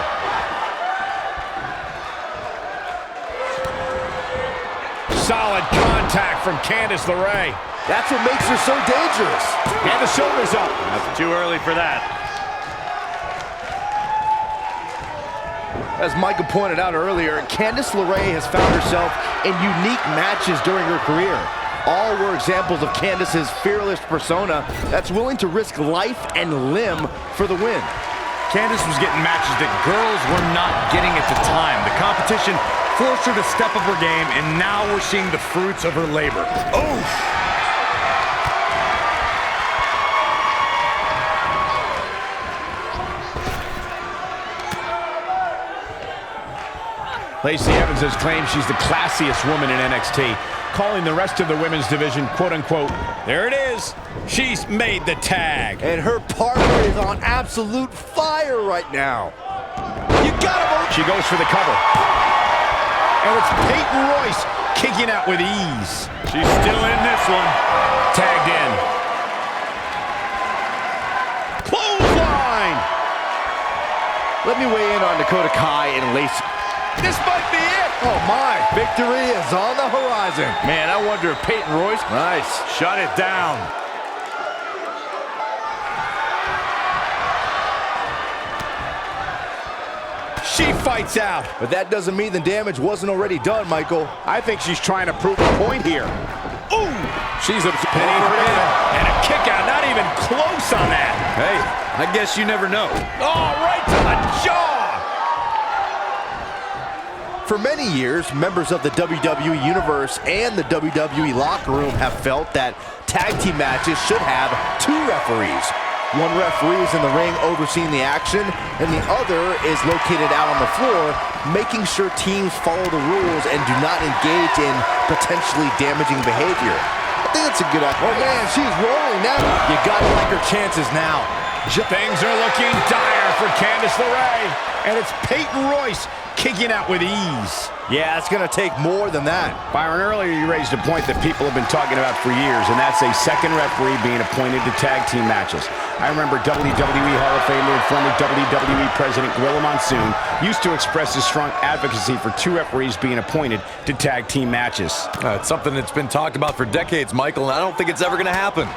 [SPEAKER 6] Solid contact from Candice LeRae.
[SPEAKER 3] That's what makes her so dangerous.
[SPEAKER 6] And the shoulders up.
[SPEAKER 1] That's too early for that.
[SPEAKER 3] As Michael pointed out earlier, Candice LeRae has found herself in unique matches during her career. All were examples of Candice's fearless persona that's willing to risk life and limb for the win.
[SPEAKER 1] Candice was getting matches that girls were not getting at the time. The competition forced her to step up her game, and now we're seeing the fruits of her labor. Oh!
[SPEAKER 6] Lacey Evans has claimed she's the classiest woman in NXT, calling the rest of the women's division, quote-unquote, there it is, she's made the tag.
[SPEAKER 3] And her partner is on absolute fire right now. You gotta believe.
[SPEAKER 6] She goes for the cover. And it's Peyton Royce kicking out with ease.
[SPEAKER 1] She's still in this one.
[SPEAKER 6] Tagged in. Clothesline!
[SPEAKER 3] Let me weigh in on Dakota Kai and Lacey.
[SPEAKER 6] This might be it.
[SPEAKER 3] Oh my, victory is on the horizon.
[SPEAKER 1] Man, I wonder if Peyton Royce...
[SPEAKER 3] Nice.
[SPEAKER 1] Shut it down.
[SPEAKER 6] She fights out.
[SPEAKER 3] But that doesn't mean the damage wasn't already done, Michael.
[SPEAKER 6] I think she's trying to prove a point here. Ooh! She's a penny for it. And a kick out, not even close on that.
[SPEAKER 1] Hey, I guess you never know.
[SPEAKER 6] Oh, right to the jaw!
[SPEAKER 3] For many years, members of the WWE Universe and the WWE locker room have felt that tag team matches should have two referees. One referee is in the ring overseeing the action, and the other is located out on the floor, making sure teams follow the rules and do not engage in potentially damaging behavior. I think that's a good idea. Oh man, she's rolling now. You gotta like her chances now.
[SPEAKER 6] Things are looking dire for Candice LeRae, and it's Peyton Royce kicking out with ease.
[SPEAKER 3] Yeah, it's gonna take more than that.
[SPEAKER 4] Byron, earlier you raised a point that people have been talking about for years, and that's a second referee being appointed to tag team matches. I remember WWE Hall of Famer and former WWE President Gorilla Monsoon used to express his strong advocacy for two referees being appointed to tag team matches.
[SPEAKER 7] It's something that's been talked about for decades, Michael, and I don't think it's ever going to happen.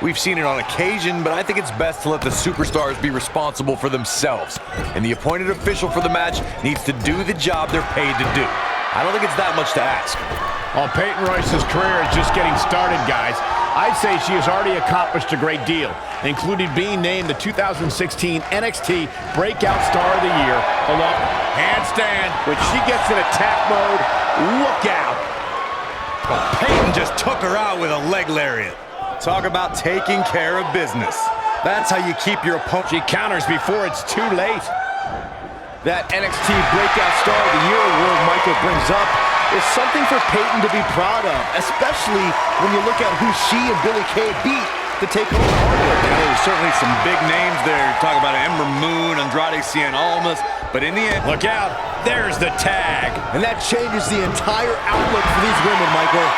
[SPEAKER 7] We've seen it on occasion, but I think it's best to let the superstars be responsible for themselves. And the appointed official for the match needs to do the job they're paid to do. I don't think it's that much to ask.
[SPEAKER 6] While Peyton Royce's career is just getting started, guys, I'd say she has already accomplished a great deal, including being named the 2016 NXT Breakout Star of the Year, along handstand. When she gets in attack mode, look out.
[SPEAKER 1] But Peyton just took her out with a leg lariat. Talk about taking care of business. That's how you keep your opponent.
[SPEAKER 6] She counters before it's too late.
[SPEAKER 3] That NXT Breakout Star of the Year award Michael brings up is something for Peyton to be proud of, especially when you look at who she and Billie Kay beat to take home the award.
[SPEAKER 1] There's certainly some big names there. Talk about Ember Moon, Andrade Cien Almas, but in the end,
[SPEAKER 6] look out, there's the tag.
[SPEAKER 3] And that changes the entire outlook for these women, Michael.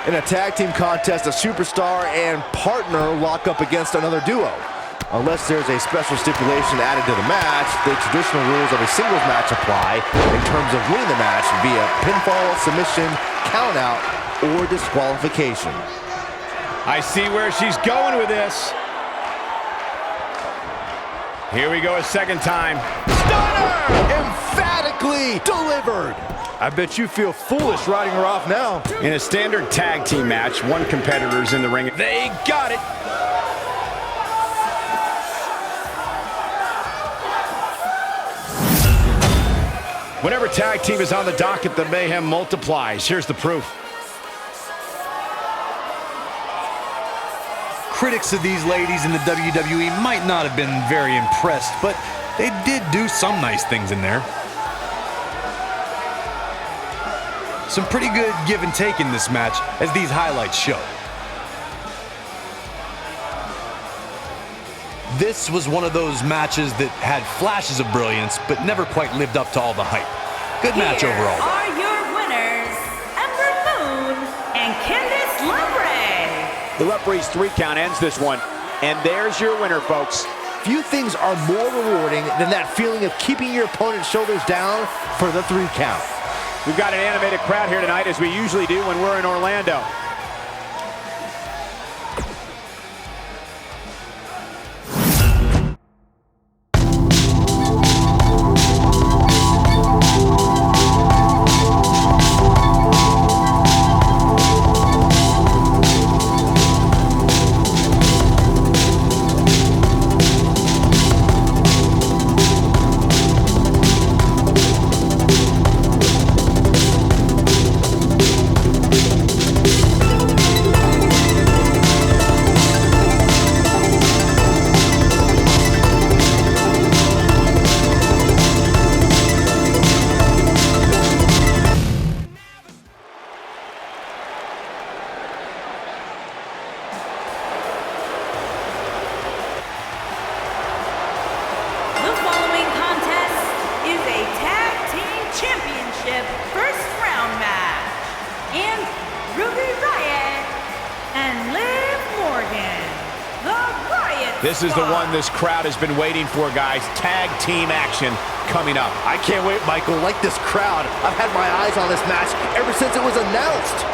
[SPEAKER 3] In a tag team contest, a superstar and partner lock up against another duo. Unless there's a special stipulation added to the match, the traditional rules of a singles match apply in terms of winning the match via pinfall, submission, countout, or disqualification.
[SPEAKER 6] I see where she's going with this.
[SPEAKER 4] Here we go a second time. Stunner!
[SPEAKER 3] Emphatically delivered. I bet you feel foolish riding her off now.
[SPEAKER 4] In a standard tag team match, one competitor's in the ring.
[SPEAKER 5] They got it.
[SPEAKER 4] Whenever tag team is on the docket, the mayhem multiplies. Here's the proof.
[SPEAKER 7] Critics of these ladies in the WWE might not have been very impressed, but they did do some nice things in there. Some pretty good give and take in this match, as these highlights show. This was one of those matches that had flashes of brilliance, but never quite lived up to all the hype. Good match
[SPEAKER 2] Here
[SPEAKER 7] overall.
[SPEAKER 2] are your winners, Ember Moon and Candice LeRae.
[SPEAKER 8] The referee's 3 count ends this one, and there's your winner, folks.
[SPEAKER 3] Few things are more rewarding than that feeling of keeping your opponent's shoulders down for the 3 count.
[SPEAKER 8] We've got an animated crowd here tonight, as we usually do when we're in Orlando.
[SPEAKER 2] First round match. And Ruby Riott and Liv Morgan. The Riott
[SPEAKER 8] This is the one this crowd has been waiting for, guys. Tag team action coming up.
[SPEAKER 3] I can't wait, Michael. Like this crowd, I've had my eyes on this match ever since it was announced.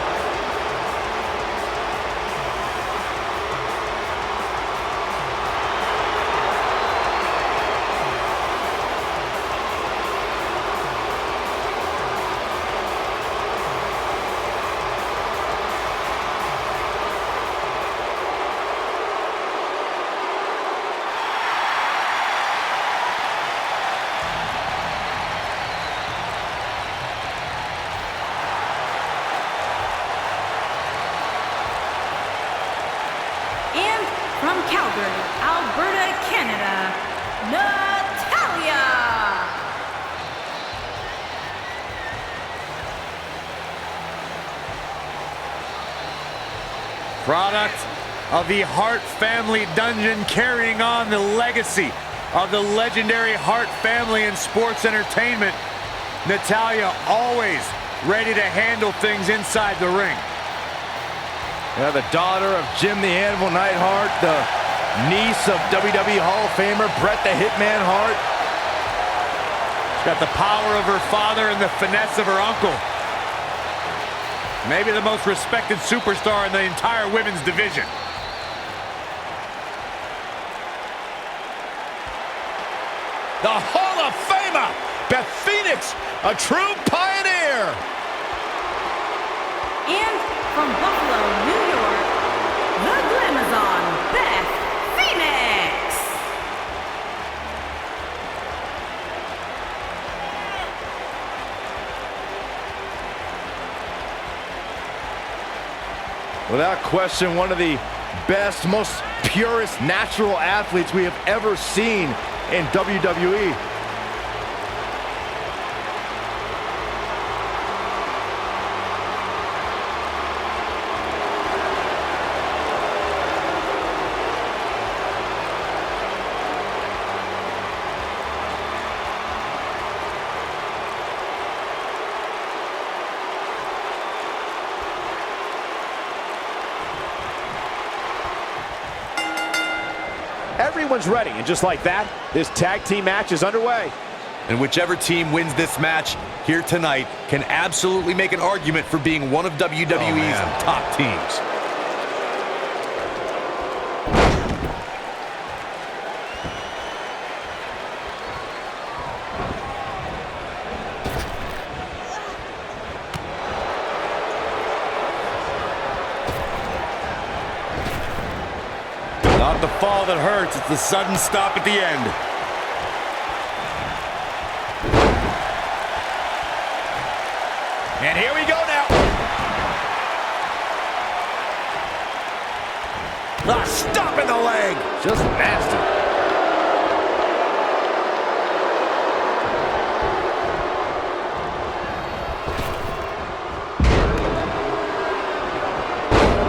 [SPEAKER 2] And from Calgary, Alberta, Canada, Natalya.
[SPEAKER 1] Product of the Hart family dungeon, carrying on the legacy of the legendary Hart family in sports entertainment. Natalya always ready to handle things inside the ring.
[SPEAKER 3] Yeah, the daughter of Jim the Anvil Neidhart, the niece of WWE Hall of Famer Bret the Hitman Hart.
[SPEAKER 1] She's got the power of her father and the finesse of her uncle. Maybe the most respected superstar in the entire women's division.
[SPEAKER 6] The Hall of Famer, Beth Phoenix, a true pioneer.
[SPEAKER 2] And from Buffalo, New York, the Glamazon, Beth Phoenix.
[SPEAKER 3] Without question, one of the best, most purest natural athletes we have ever seen in WWE.
[SPEAKER 8] Everyone's ready, and just like that, this tag team match is underway.
[SPEAKER 7] And whichever team wins this match here tonight can absolutely make an argument for being one of WWE's top teams.
[SPEAKER 1] Not the fall that hurts, it's the sudden stop at the end.
[SPEAKER 6] And here we go now.
[SPEAKER 3] Stop in the leg. Just nasty.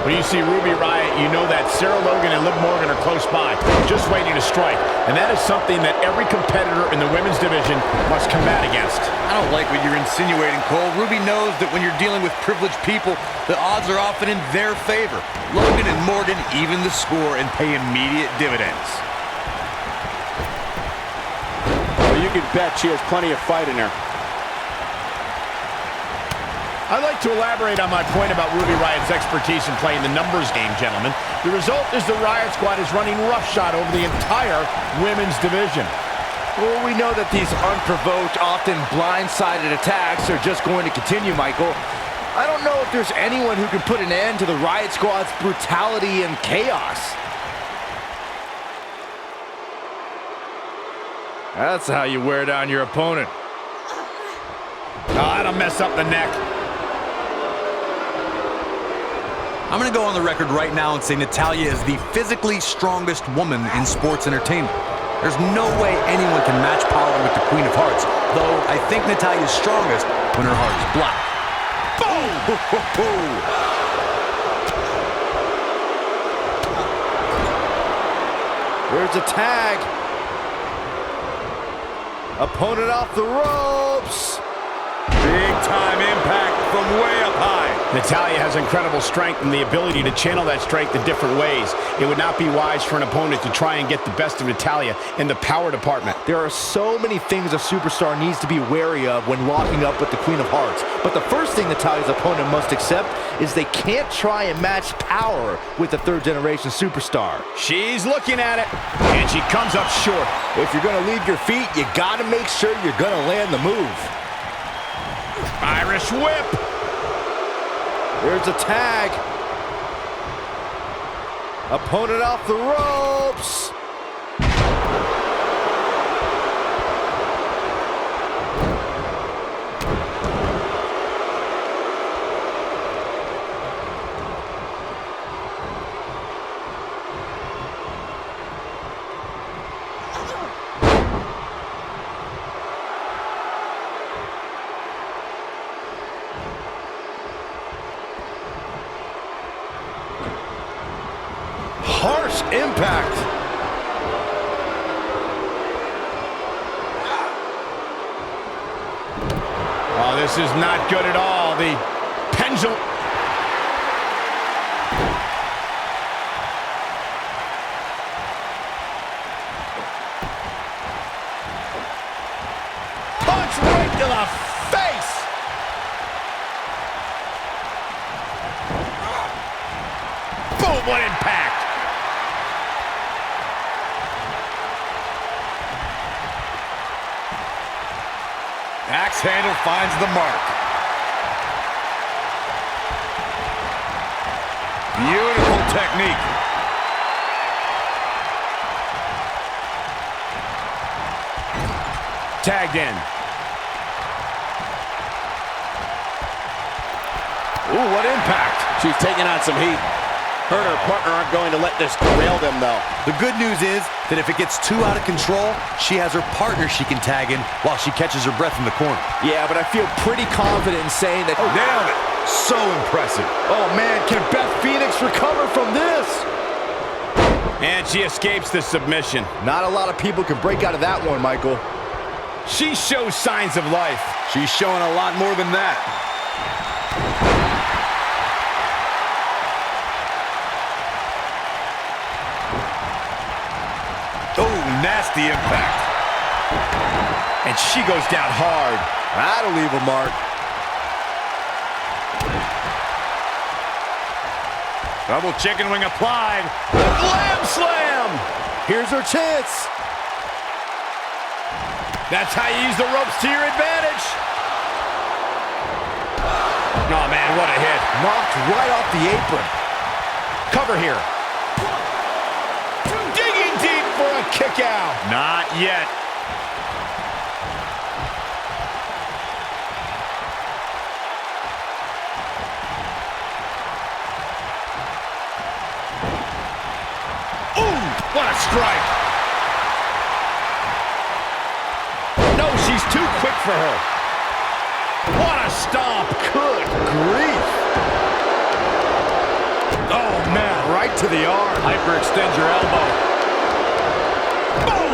[SPEAKER 6] When you see Ruby Riott, you know that Sarah Logan and Liv Morgan are close by, just waiting to strike. And that is something that every competitor in the women's division must combat against.
[SPEAKER 1] I don't like what you're insinuating, Cole. Ruby knows that when you're dealing with privileged people, the odds are often in their favor. Logan and Morgan even the score and pay immediate dividends.
[SPEAKER 8] Well, you can bet she has plenty of fight in her.
[SPEAKER 6] I'd like to elaborate on my point about Ruby Riott's expertise in playing the numbers game, gentlemen. The result is the Riott Squad is running roughshod over the entire women's division.
[SPEAKER 3] Well, we know that these unprovoked, often blindsided attacks are just going to continue, Michael. I don't know if there's anyone who can put an end to the Riott Squad's brutality and chaos.
[SPEAKER 5] That's how you wear down your opponent.
[SPEAKER 6] Oh, that'll mess up the neck.
[SPEAKER 7] I'm going to go on the record right now and say Natalya is the physically strongest woman in sports entertainment. There's no way anyone can match power with the Queen of Hearts, though I think Natalya is strongest when her heart is black.
[SPEAKER 3] Boom! There's a tag. Opponent off the ropes.
[SPEAKER 1] Big time impact from way up high.
[SPEAKER 6] Natalya has incredible strength and the ability to channel that strength in different ways. It would not be wise for an opponent to try and get the best of Natalya in the power department.
[SPEAKER 3] There are so many things a superstar needs to be wary of when locking up with the Queen of Hearts. But the first thing Natalya's opponent must accept is they can't try and match power with the third-generation superstar.
[SPEAKER 6] She's looking at it, and she comes up short.
[SPEAKER 3] If you're going to leave your feet, you got to make sure you're going to land the move.
[SPEAKER 6] Irish whip.
[SPEAKER 3] There's a tag. Opponent off the ropes. Harsh impact.
[SPEAKER 6] Oh, this is not good at all. The pendulum. Punch right to the face. Boom, what impact.
[SPEAKER 1] Axe handle finds the mark. Beautiful technique.
[SPEAKER 6] Tagged in.
[SPEAKER 3] Ooh, what impact.
[SPEAKER 8] She's taking on some heat. Her and her partner aren't going to let this derail them, though.
[SPEAKER 7] The good news is that if it gets too out of control, she has her partner she can tag in while she catches her breath in the corner.
[SPEAKER 3] Yeah, but I feel pretty confident in saying that...
[SPEAKER 1] Nailed it. So impressive.
[SPEAKER 3] Oh, man, can Beth Phoenix recover from this?
[SPEAKER 6] And she escapes the submission.
[SPEAKER 3] Not a lot of people can break out of that one, Michael.
[SPEAKER 6] She shows signs of life.
[SPEAKER 1] She's showing a lot more than that. Oh, nasty impact.
[SPEAKER 6] And she goes down hard.
[SPEAKER 3] That'll leave a mark.
[SPEAKER 1] Double chicken wing applied.
[SPEAKER 6] Glam slam.
[SPEAKER 3] Here's her chance.
[SPEAKER 6] That's how you use the ropes to your advantage. Oh, man, what a hit.
[SPEAKER 3] Knocked right off the apron.
[SPEAKER 6] Cover here. a kick out.
[SPEAKER 1] Not yet.
[SPEAKER 6] Ooh, what a strike. No, she's too quick for her. What a stomp. Good grief.
[SPEAKER 1] Oh, man, right to the arm. Hyperextend your elbow. Boom!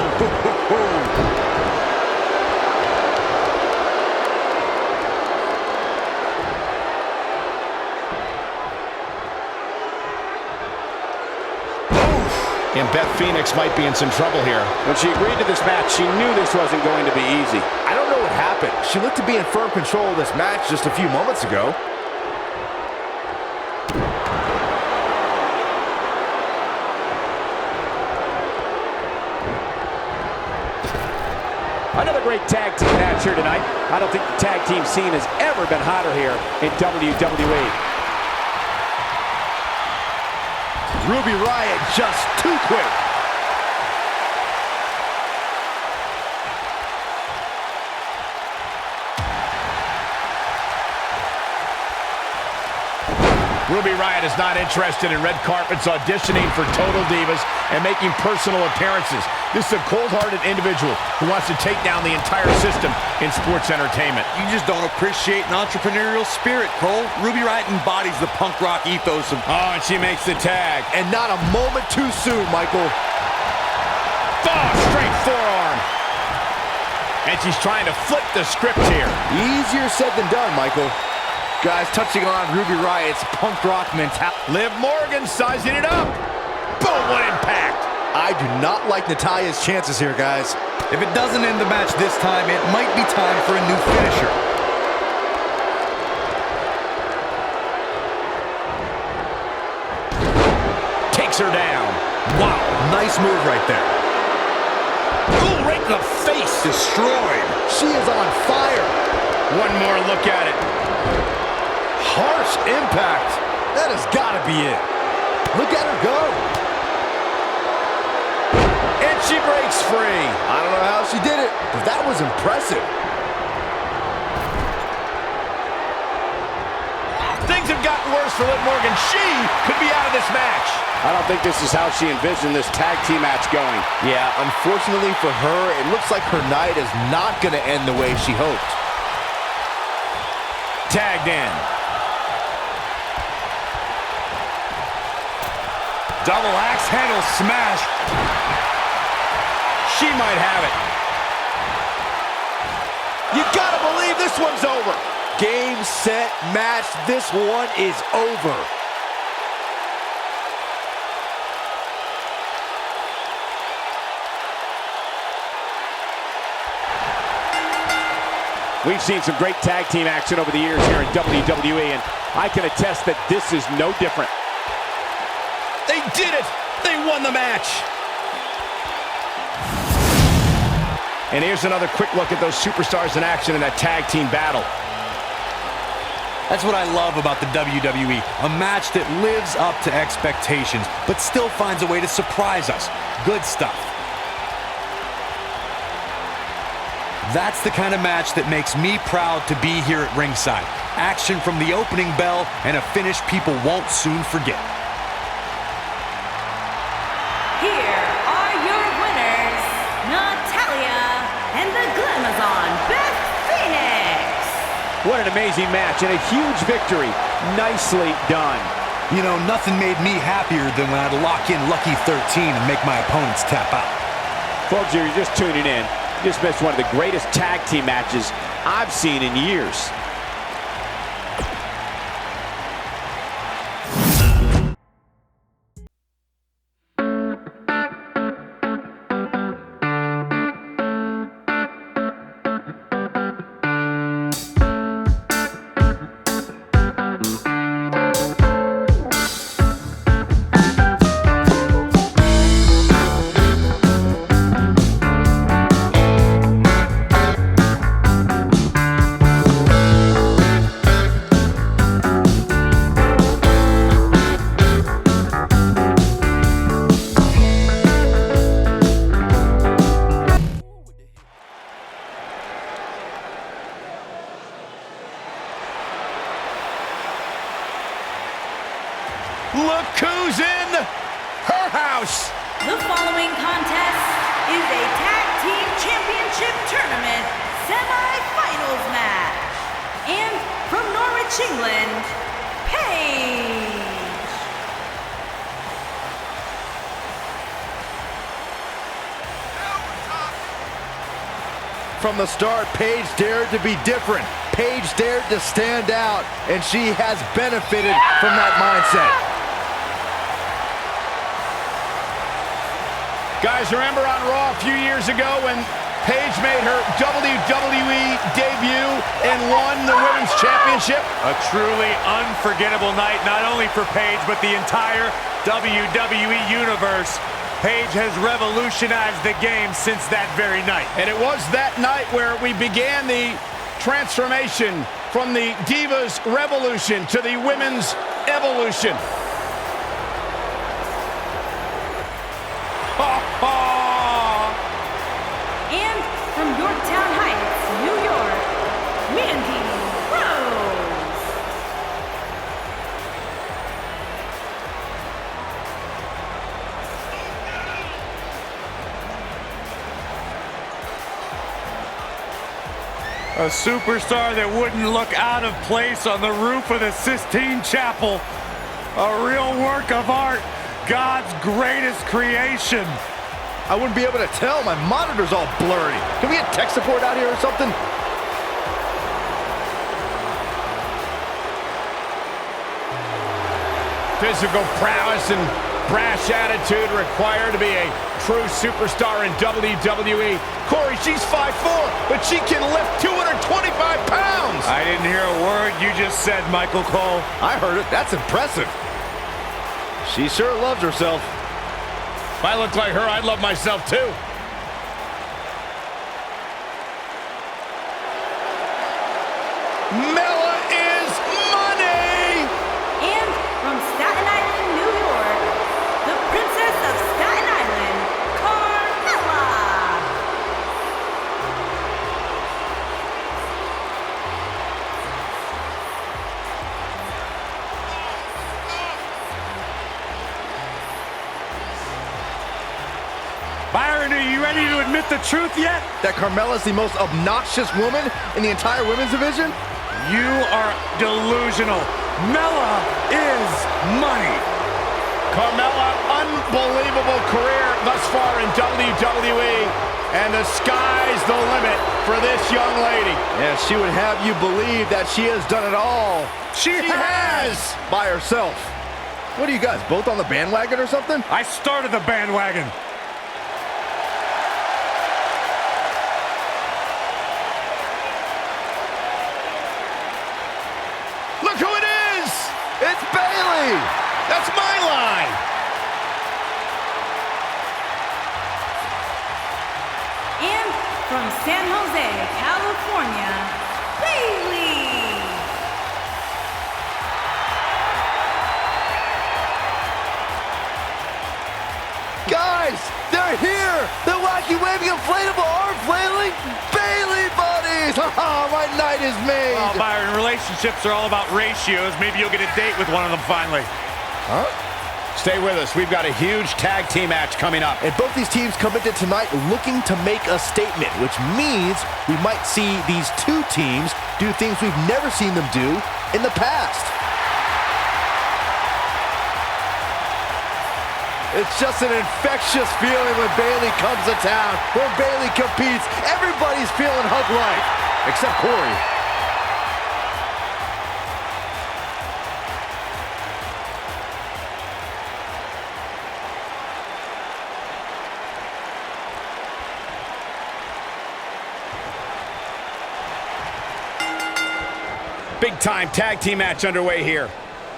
[SPEAKER 6] And Beth Phoenix might be in some trouble here.
[SPEAKER 8] When she agreed to this match, she knew this wasn't going to be easy.
[SPEAKER 3] I don't know what happened. She looked to be in firm control of this match just a few moments ago.
[SPEAKER 8] Another great tag team match here tonight. I don't think the tag team scene has ever been hotter here in WWE.
[SPEAKER 3] Ruby Riott just too quick.
[SPEAKER 6] Ruby Riott is not interested in red carpets, auditioning for Total Divas, and making personal appearances. This is a cold-hearted individual who wants to take down the entire system in sports entertainment.
[SPEAKER 7] You just don't appreciate an entrepreneurial spirit, Cole. Ruby Riott embodies the punk rock ethos of...
[SPEAKER 6] Oh, and she makes the tag.
[SPEAKER 3] And not a moment too soon, Michael.
[SPEAKER 6] Oh, straight forearm. And she's trying to flip the script here.
[SPEAKER 3] Easier said than done, Michael. Guys, touching on Ruby Riott's punk rock mentality.
[SPEAKER 6] Liv Morgan sizing it up. Boom, what impact.
[SPEAKER 3] I do not like Natalya's chances here, guys.
[SPEAKER 7] If it doesn't end the match this time, it might be time for a new finisher.
[SPEAKER 6] Takes her down.
[SPEAKER 7] Wow, nice move right there.
[SPEAKER 6] Ooh, right in the face.
[SPEAKER 7] Destroyed.
[SPEAKER 3] She is on fire.
[SPEAKER 6] One more look at it.
[SPEAKER 3] Harsh impact. That has got to be it. Look at her go.
[SPEAKER 6] And she breaks free.
[SPEAKER 3] I don't know how she did it, but that was impressive.
[SPEAKER 6] Things have gotten worse for Liv Morgan. She could be out of this match.
[SPEAKER 8] I don't think this is how she envisioned this tag team match going.
[SPEAKER 3] Yeah, unfortunately for her, it looks like her night is not going to end the way she hoped.
[SPEAKER 6] Tagged in.
[SPEAKER 1] Double axe handle smash.
[SPEAKER 6] She might have it.
[SPEAKER 3] You gotta believe this one's over. Game, set, match. This one is over.
[SPEAKER 8] We've seen some great tag team action over the years here in WWE, and I can attest that this is no different.
[SPEAKER 6] They did it! They won the match! And here's another quick look at those superstars in action in that tag team battle.
[SPEAKER 7] That's what I love about the WWE. A match that lives up to expectations, but still finds a way to surprise us. Good stuff. That's the kind of match that makes me proud to be here at ringside. Action from the opening bell and a finish people won't soon forget.
[SPEAKER 2] Here are your winners, Natalya and the Glamazon, Beth Phoenix.
[SPEAKER 8] What an amazing match and a huge victory. Nicely done.
[SPEAKER 7] You know, nothing made me happier than when I'd lock in Lucky 13 and make my opponents tap out.
[SPEAKER 8] Folks, if you're just tuning in, you just missed one of the greatest tag team matches I've seen in years.
[SPEAKER 6] Look who's in her house.
[SPEAKER 2] The following contest is a Tag Team Championship Tournament semi-finals match. And from Norwich, England, Paige.
[SPEAKER 3] From the start, Paige dared to be different. Paige dared to stand out, and she has benefited from that mindset.
[SPEAKER 6] Guys, remember on Raw a few years ago when Paige made her WWE debut and won the Women's Championship?
[SPEAKER 1] A truly unforgettable night, not only for Paige, but the entire WWE Universe. Paige has revolutionized the game since that very night.
[SPEAKER 6] And it was that night where we began the transformation from the Divas Revolution to the Women's Evolution.
[SPEAKER 2] And from Yorktown Heights, New York, Mandy Rose.
[SPEAKER 1] A superstar that wouldn't look out of place on the roof of the Sistine Chapel. A real work of art, God's greatest creation.
[SPEAKER 3] I wouldn't be able to tell. My monitor's all blurry. Can we get tech support out here or something?
[SPEAKER 6] Physical prowess and brash attitude required to be a true superstar in WWE. Corey, she's 5'4", but she can lift 225 pounds.
[SPEAKER 1] I didn't hear a word you just said, Michael Cole.
[SPEAKER 3] I heard it. That's impressive. She sure loves herself.
[SPEAKER 6] If I looked like her, I'd love myself too. Mella is money!
[SPEAKER 2] And from Staten Island, New York, the Princess of Staten Island, Carmella.
[SPEAKER 1] Byron, are you ready to admit the truth yet?
[SPEAKER 3] That Carmella's the most obnoxious woman in the entire women's division?
[SPEAKER 1] You are delusional. Mella is money.
[SPEAKER 6] Carmella, unbelievable career thus far in WWE, and the sky's the limit for this young lady.
[SPEAKER 3] Yeah, she would have you believe that she has done it all.
[SPEAKER 1] She has!
[SPEAKER 3] By herself. What are you guys, both on the bandwagon or something?
[SPEAKER 1] I started the bandwagon.
[SPEAKER 6] Look who it is!
[SPEAKER 3] It's Bayley!
[SPEAKER 6] That's my line!
[SPEAKER 2] And from San Jose, California, Bailey.
[SPEAKER 3] Guys, they're here! The wacky waving inflatable arm flailing Bayley buddies! Oh, my night is made!
[SPEAKER 1] Well, Byron, relationships are all about ratios. Maybe you'll get a date with one of them finally.
[SPEAKER 3] Huh?
[SPEAKER 6] Stay with us. We've got a huge tag team match coming up.
[SPEAKER 3] And both these teams come into tonight looking to make a statement, which means we might see these two teams do things we've never seen them do in the past. It's just an infectious feeling when Bayley comes to town. When Bayley competes, everybody's feeling hug-like, except Corey.
[SPEAKER 6] Big-time tag team match underway here.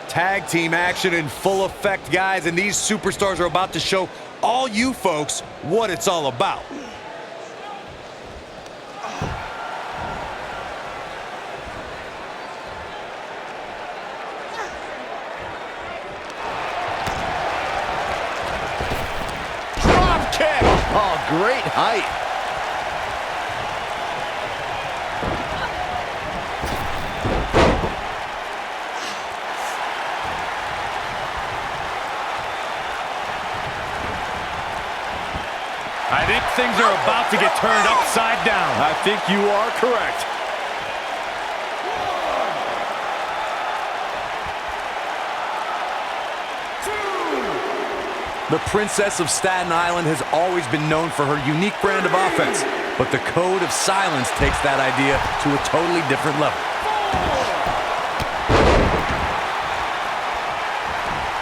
[SPEAKER 7] Tag team action in full effect, guys, and these superstars are about to show all you folks what it's all about.
[SPEAKER 6] Drop kick!
[SPEAKER 3] Oh, great height.
[SPEAKER 1] I think things are about to get turned upside down.
[SPEAKER 6] I think you are correct.
[SPEAKER 7] The Princess of Staten Island has always been known for her unique brand of offense, but the code of silence takes that idea to a totally different level.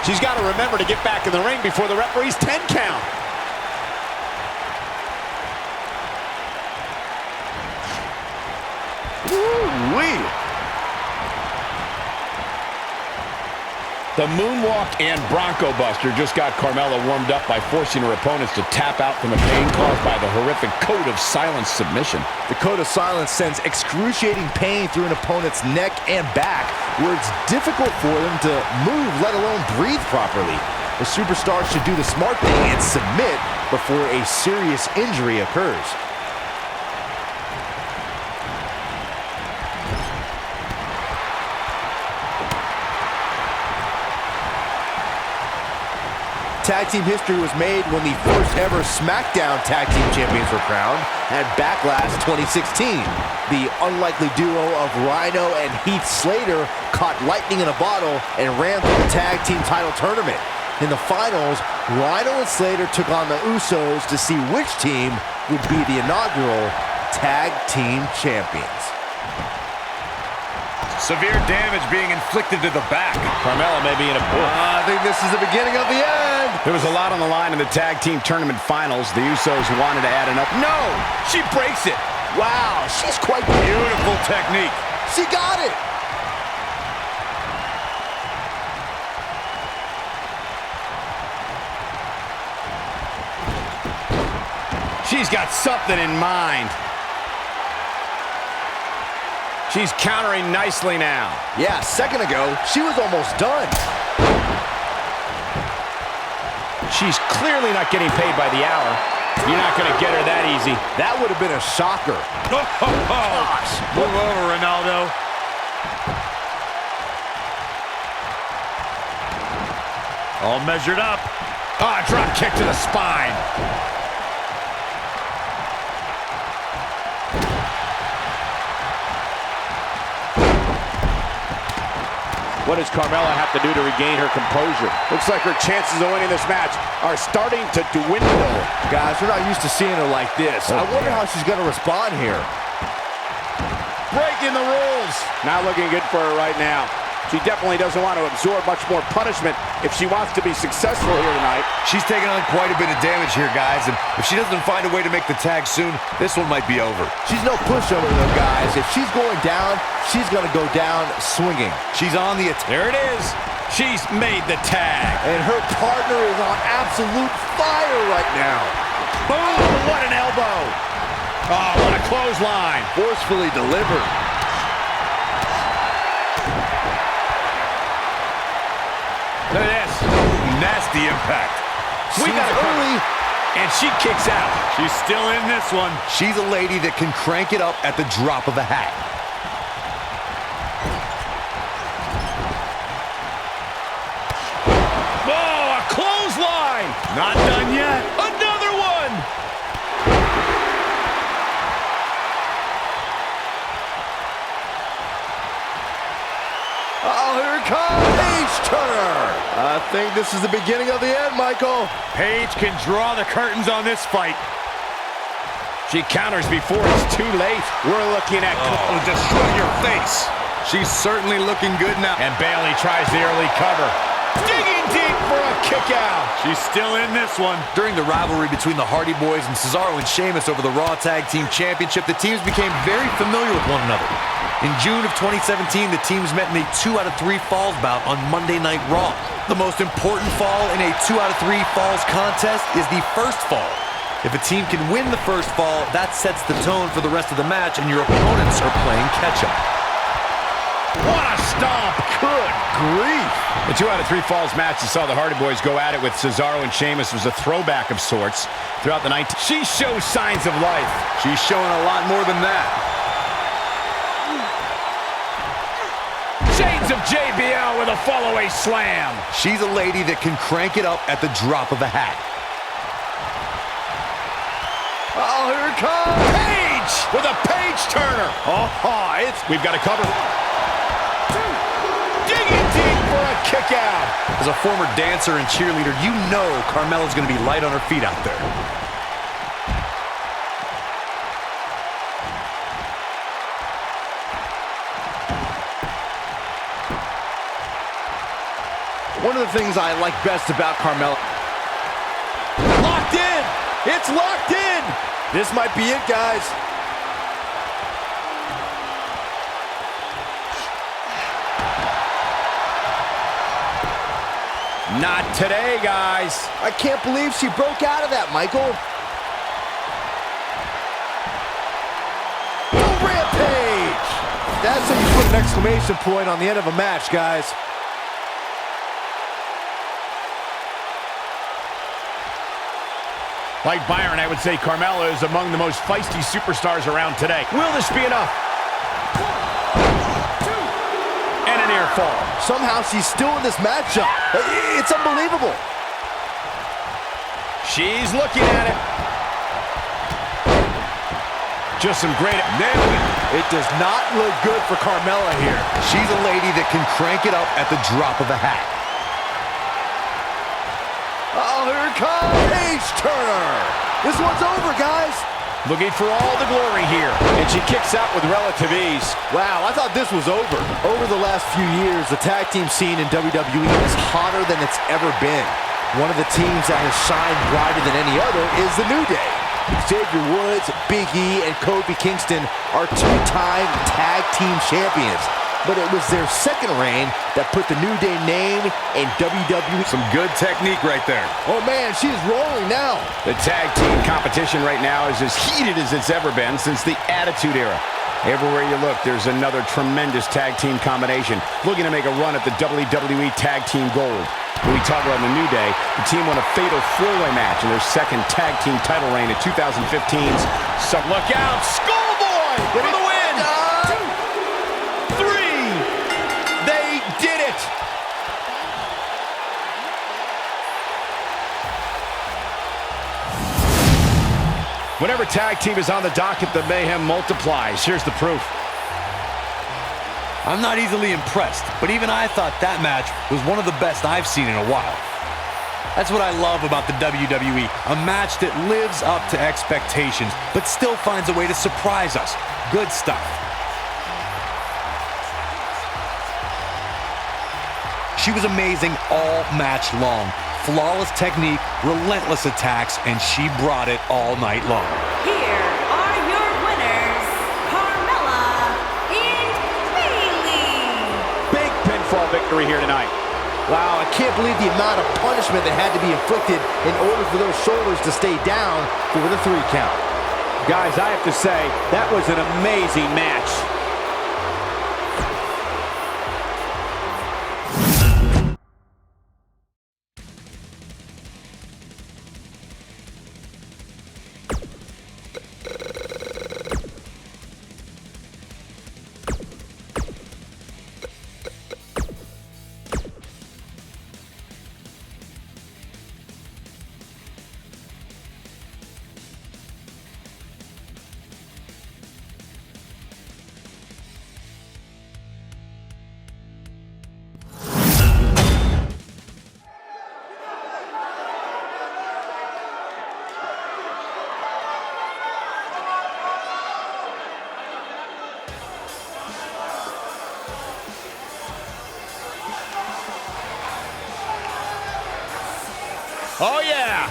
[SPEAKER 8] She's got to remember to get back in the ring before the referee's 10 count.
[SPEAKER 3] Woo-wee.
[SPEAKER 5] The moonwalk and Bronco Buster just got Carmella warmed up by forcing her opponents to tap out from the pain caused by the horrific code of silence submission.
[SPEAKER 3] The code of silence sends excruciating pain through an opponent's neck and back, where it's difficult for them to move, let alone breathe properly. The superstar should do the smart thing and submit before a serious injury occurs. Tag team history was made when the first ever SmackDown Tag Team Champions were crowned at Backlash 2016. The unlikely duo of Rhino and Heath Slater caught lightning in a bottle and ran through the tag team title tournament. In the finals, Rhino and Slater took on the Usos to see which team would be the inaugural Tag Team Champions.
[SPEAKER 1] Severe damage being inflicted to the back.
[SPEAKER 5] Carmella may be in a
[SPEAKER 3] I think this is the beginning of the end.
[SPEAKER 4] There was a lot on the line in the tag team tournament finals. The Usos wanted to add enough.
[SPEAKER 5] No! She breaks it!
[SPEAKER 3] Wow, she's quite
[SPEAKER 1] Beautiful technique.
[SPEAKER 3] She got it.
[SPEAKER 4] She's got something in mind. She's countering nicely now.
[SPEAKER 3] Yeah, a second ago, she was almost done.
[SPEAKER 5] She's clearly not getting paid by the hour. You're not going to get her that easy.
[SPEAKER 3] That would have been a shocker.
[SPEAKER 1] Gosh. Move over, Ronaldo. All measured up.
[SPEAKER 6] Ah, drop kick to the spine.
[SPEAKER 8] What does Carmella have to do to regain her composure? Looks like her chances of winning this match are starting to dwindle.
[SPEAKER 3] Guys, we're not used to seeing her like this. I wonder how she's going to respond here.
[SPEAKER 8] Breaking the rules. Not looking good for her right now. She definitely doesn't want to absorb much more punishment if she wants to be successful here tonight.
[SPEAKER 7] She's taking on quite a bit of damage here, guys, and if she doesn't find a way to make the tag soon, this one might be over.
[SPEAKER 3] She's no pushover, though, guys. If she's going down, she's going to go down swinging.
[SPEAKER 7] She's on the attack.
[SPEAKER 6] There it is. She's made the tag.
[SPEAKER 3] And her partner is on absolute fire right now.
[SPEAKER 6] Boom! What an elbow. Oh, what a clothesline.
[SPEAKER 3] Forcefully delivered.
[SPEAKER 6] Look at this.
[SPEAKER 1] Nasty impact.
[SPEAKER 6] We got it
[SPEAKER 3] early.
[SPEAKER 6] And she kicks out.
[SPEAKER 1] She's still in this one.
[SPEAKER 7] She's a lady that can crank it up at the drop of a hat.
[SPEAKER 6] Oh, a clothesline.
[SPEAKER 1] Not done yet.
[SPEAKER 6] Another one.
[SPEAKER 3] Oh, here it comes. Page Turner. I think this is the beginning of the end, Michael.
[SPEAKER 1] Paige can draw the curtains on this fight.
[SPEAKER 6] She counters before it's too late.
[SPEAKER 8] We're looking at
[SPEAKER 1] Destroy your face.
[SPEAKER 7] She's certainly looking good now.
[SPEAKER 6] And Bayley tries the early cover. Digging deep for a kick out.
[SPEAKER 1] She's still in this one.
[SPEAKER 7] During the rivalry between the Hardy Boys and Cesaro and Sheamus over the Raw Tag Team Championship, the teams became very familiar with one another. In June of 2017, the teams met in a 2 out of 3 falls bout on Monday Night Raw. The most important fall in a 2 out of 3 falls contest is the first fall. If a team can win the first fall, that sets the tone for the rest of the match, and your opponents are playing catch-up.
[SPEAKER 6] What a stomp.
[SPEAKER 3] Good grief.
[SPEAKER 4] The 2 out of 3 falls match that saw the Hardy Boys go at it with Cesaro and Sheamus was a throwback of sorts throughout the 19...
[SPEAKER 6] She shows signs of life.
[SPEAKER 7] She's showing a lot more than that.
[SPEAKER 6] Shades of JBL with a follow-away slam.
[SPEAKER 7] She's a lady that can crank it up at the drop of a hat.
[SPEAKER 3] Oh, here it comes.
[SPEAKER 6] Page with a page turner. We've got to cover. Digging deep for a kick out.
[SPEAKER 7] As a former dancer and cheerleader, you know Carmella's going to be light on her feet out there.
[SPEAKER 3] One of the things I like best about Carmella. Locked in! It's locked in! This might be it, guys.
[SPEAKER 6] Not today, guys.
[SPEAKER 3] I can't believe she broke out of that, Michael. Rampage! That's how you put an exclamation point on the end of a match, guys.
[SPEAKER 6] Like Byron, I would say Carmella is among the most feisty superstars around today. Will this be enough? 1, 2, and a near fall.
[SPEAKER 3] Somehow she's still in this matchup. It's unbelievable.
[SPEAKER 6] She's looking at it. Just some great
[SPEAKER 3] nailing it. It does not look good for Carmella here.
[SPEAKER 7] She's a lady that can crank it up at the drop of a hat.
[SPEAKER 3] Oh, here it comes. Page turner. This one's over, guys.
[SPEAKER 6] Looking for all the glory here. And she kicks out with relative ease.
[SPEAKER 3] Wow, I thought this was over. Over the last few years, the tag team scene in WWE is hotter than it's ever been. One of the teams that has shined brighter than any other is the New Day. Xavier Woods, Big E, and Kofi Kingston are two-time tag team champions. But it was their second reign that put the New Day name in WWE.
[SPEAKER 7] Some good technique right there.
[SPEAKER 3] Oh, man, she's rolling now.
[SPEAKER 6] The tag team competition right now is as heated as it's ever been since the Attitude Era. Everywhere you look, there's another tremendous tag team combination looking to make a run at the WWE Tag Team Gold. When we talk about the New Day, the team won a fatal four-way match in their second tag team title reign in 2015's. So look out, Schoolboy for the win! 2, 3, they did it! Whenever tag team is on the docket, the mayhem multiplies. Here's the proof.
[SPEAKER 7] I'm not easily impressed, but even I thought that match was one of the best I've seen in a while. That's what I love about the WWE, a match that lives up to expectations, but still finds a way to surprise us. Good stuff. She was amazing all match long. Flawless technique, relentless attacks, and she brought it all night long.
[SPEAKER 2] Here are your winners, Carmella and Bayley.
[SPEAKER 8] Big pinfall victory here tonight.
[SPEAKER 3] Wow, I can't believe the amount of punishment that had to be inflicted in order for those shoulders to stay down for the 3 count.
[SPEAKER 8] Guys, I have to say, that was an amazing match.
[SPEAKER 6] Oh, yeah.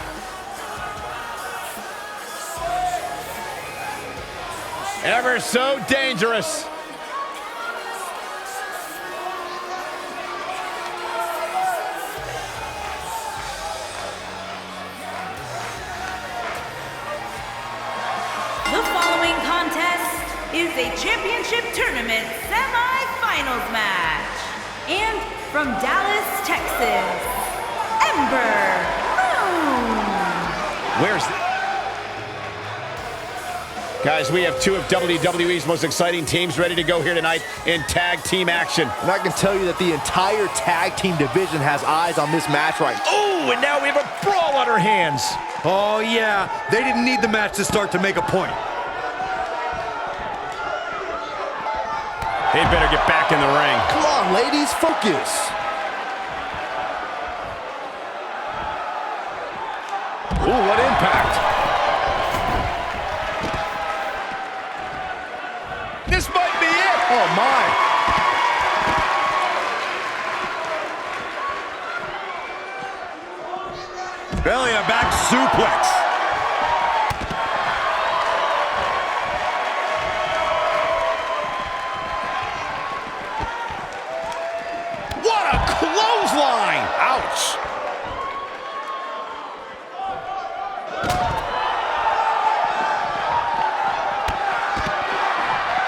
[SPEAKER 6] Ever so dangerous.
[SPEAKER 2] The following contest is a championship tournament semi-finals match. And from Dallas, Texas, Ember.
[SPEAKER 6] Where's the... Guys, we have 2 of WWE's most exciting teams ready to go here tonight in tag team action.
[SPEAKER 3] And I can tell you that the entire tag team division has eyes on this match right now.
[SPEAKER 6] Ooh, and now we have a brawl on our hands.
[SPEAKER 7] Oh, yeah. They didn't need the match to start to make a point.
[SPEAKER 6] They better get back in the ring.
[SPEAKER 3] Come on, ladies, focus.
[SPEAKER 6] Ooh, what impact. This might be it.
[SPEAKER 3] Oh, my.
[SPEAKER 7] Belly to back suplex.
[SPEAKER 6] What a clothesline! Ouch!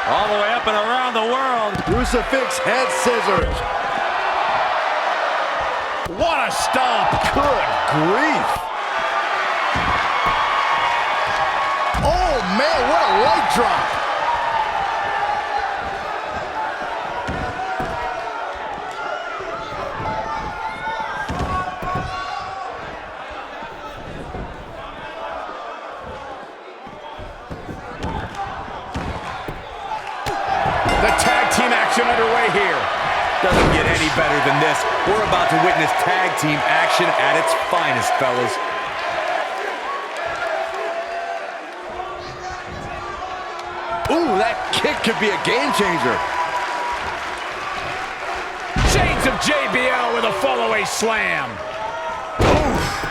[SPEAKER 1] All the way up and around the world.
[SPEAKER 3] Crucifix head scissors.
[SPEAKER 6] What a stomp!
[SPEAKER 3] Good grief. Oh, man, what a leg drop.
[SPEAKER 6] The tag team action underway here.
[SPEAKER 7] Doesn't get any better than this. We're about to witness tag team action at its finest, fellas.
[SPEAKER 3] Ooh, that kick could be a game changer.
[SPEAKER 6] Chains of JBL with a fallaway slam. Oof.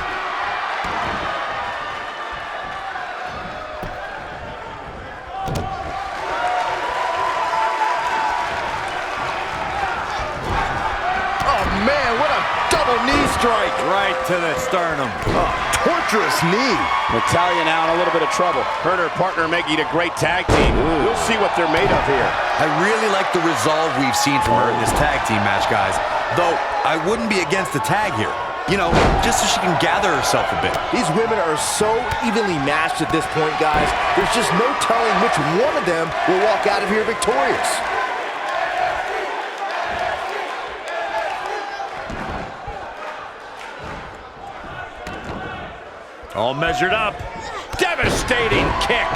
[SPEAKER 3] Man, what a double knee strike.
[SPEAKER 1] Right to the sternum.
[SPEAKER 3] Torturous knee.
[SPEAKER 8] Natalya now in a little bit of trouble. Her and her partner making a great tag team. We'll see what they're made of here.
[SPEAKER 7] I really like the resolve we've seen from her in this tag team match, guys. Though, I wouldn't be against the tag here. You know, just so she can gather herself a bit.
[SPEAKER 3] These women are so evenly matched at this point, guys. There's just no telling which one of them will walk out of here victorious.
[SPEAKER 1] All measured up.
[SPEAKER 6] Devastating kick.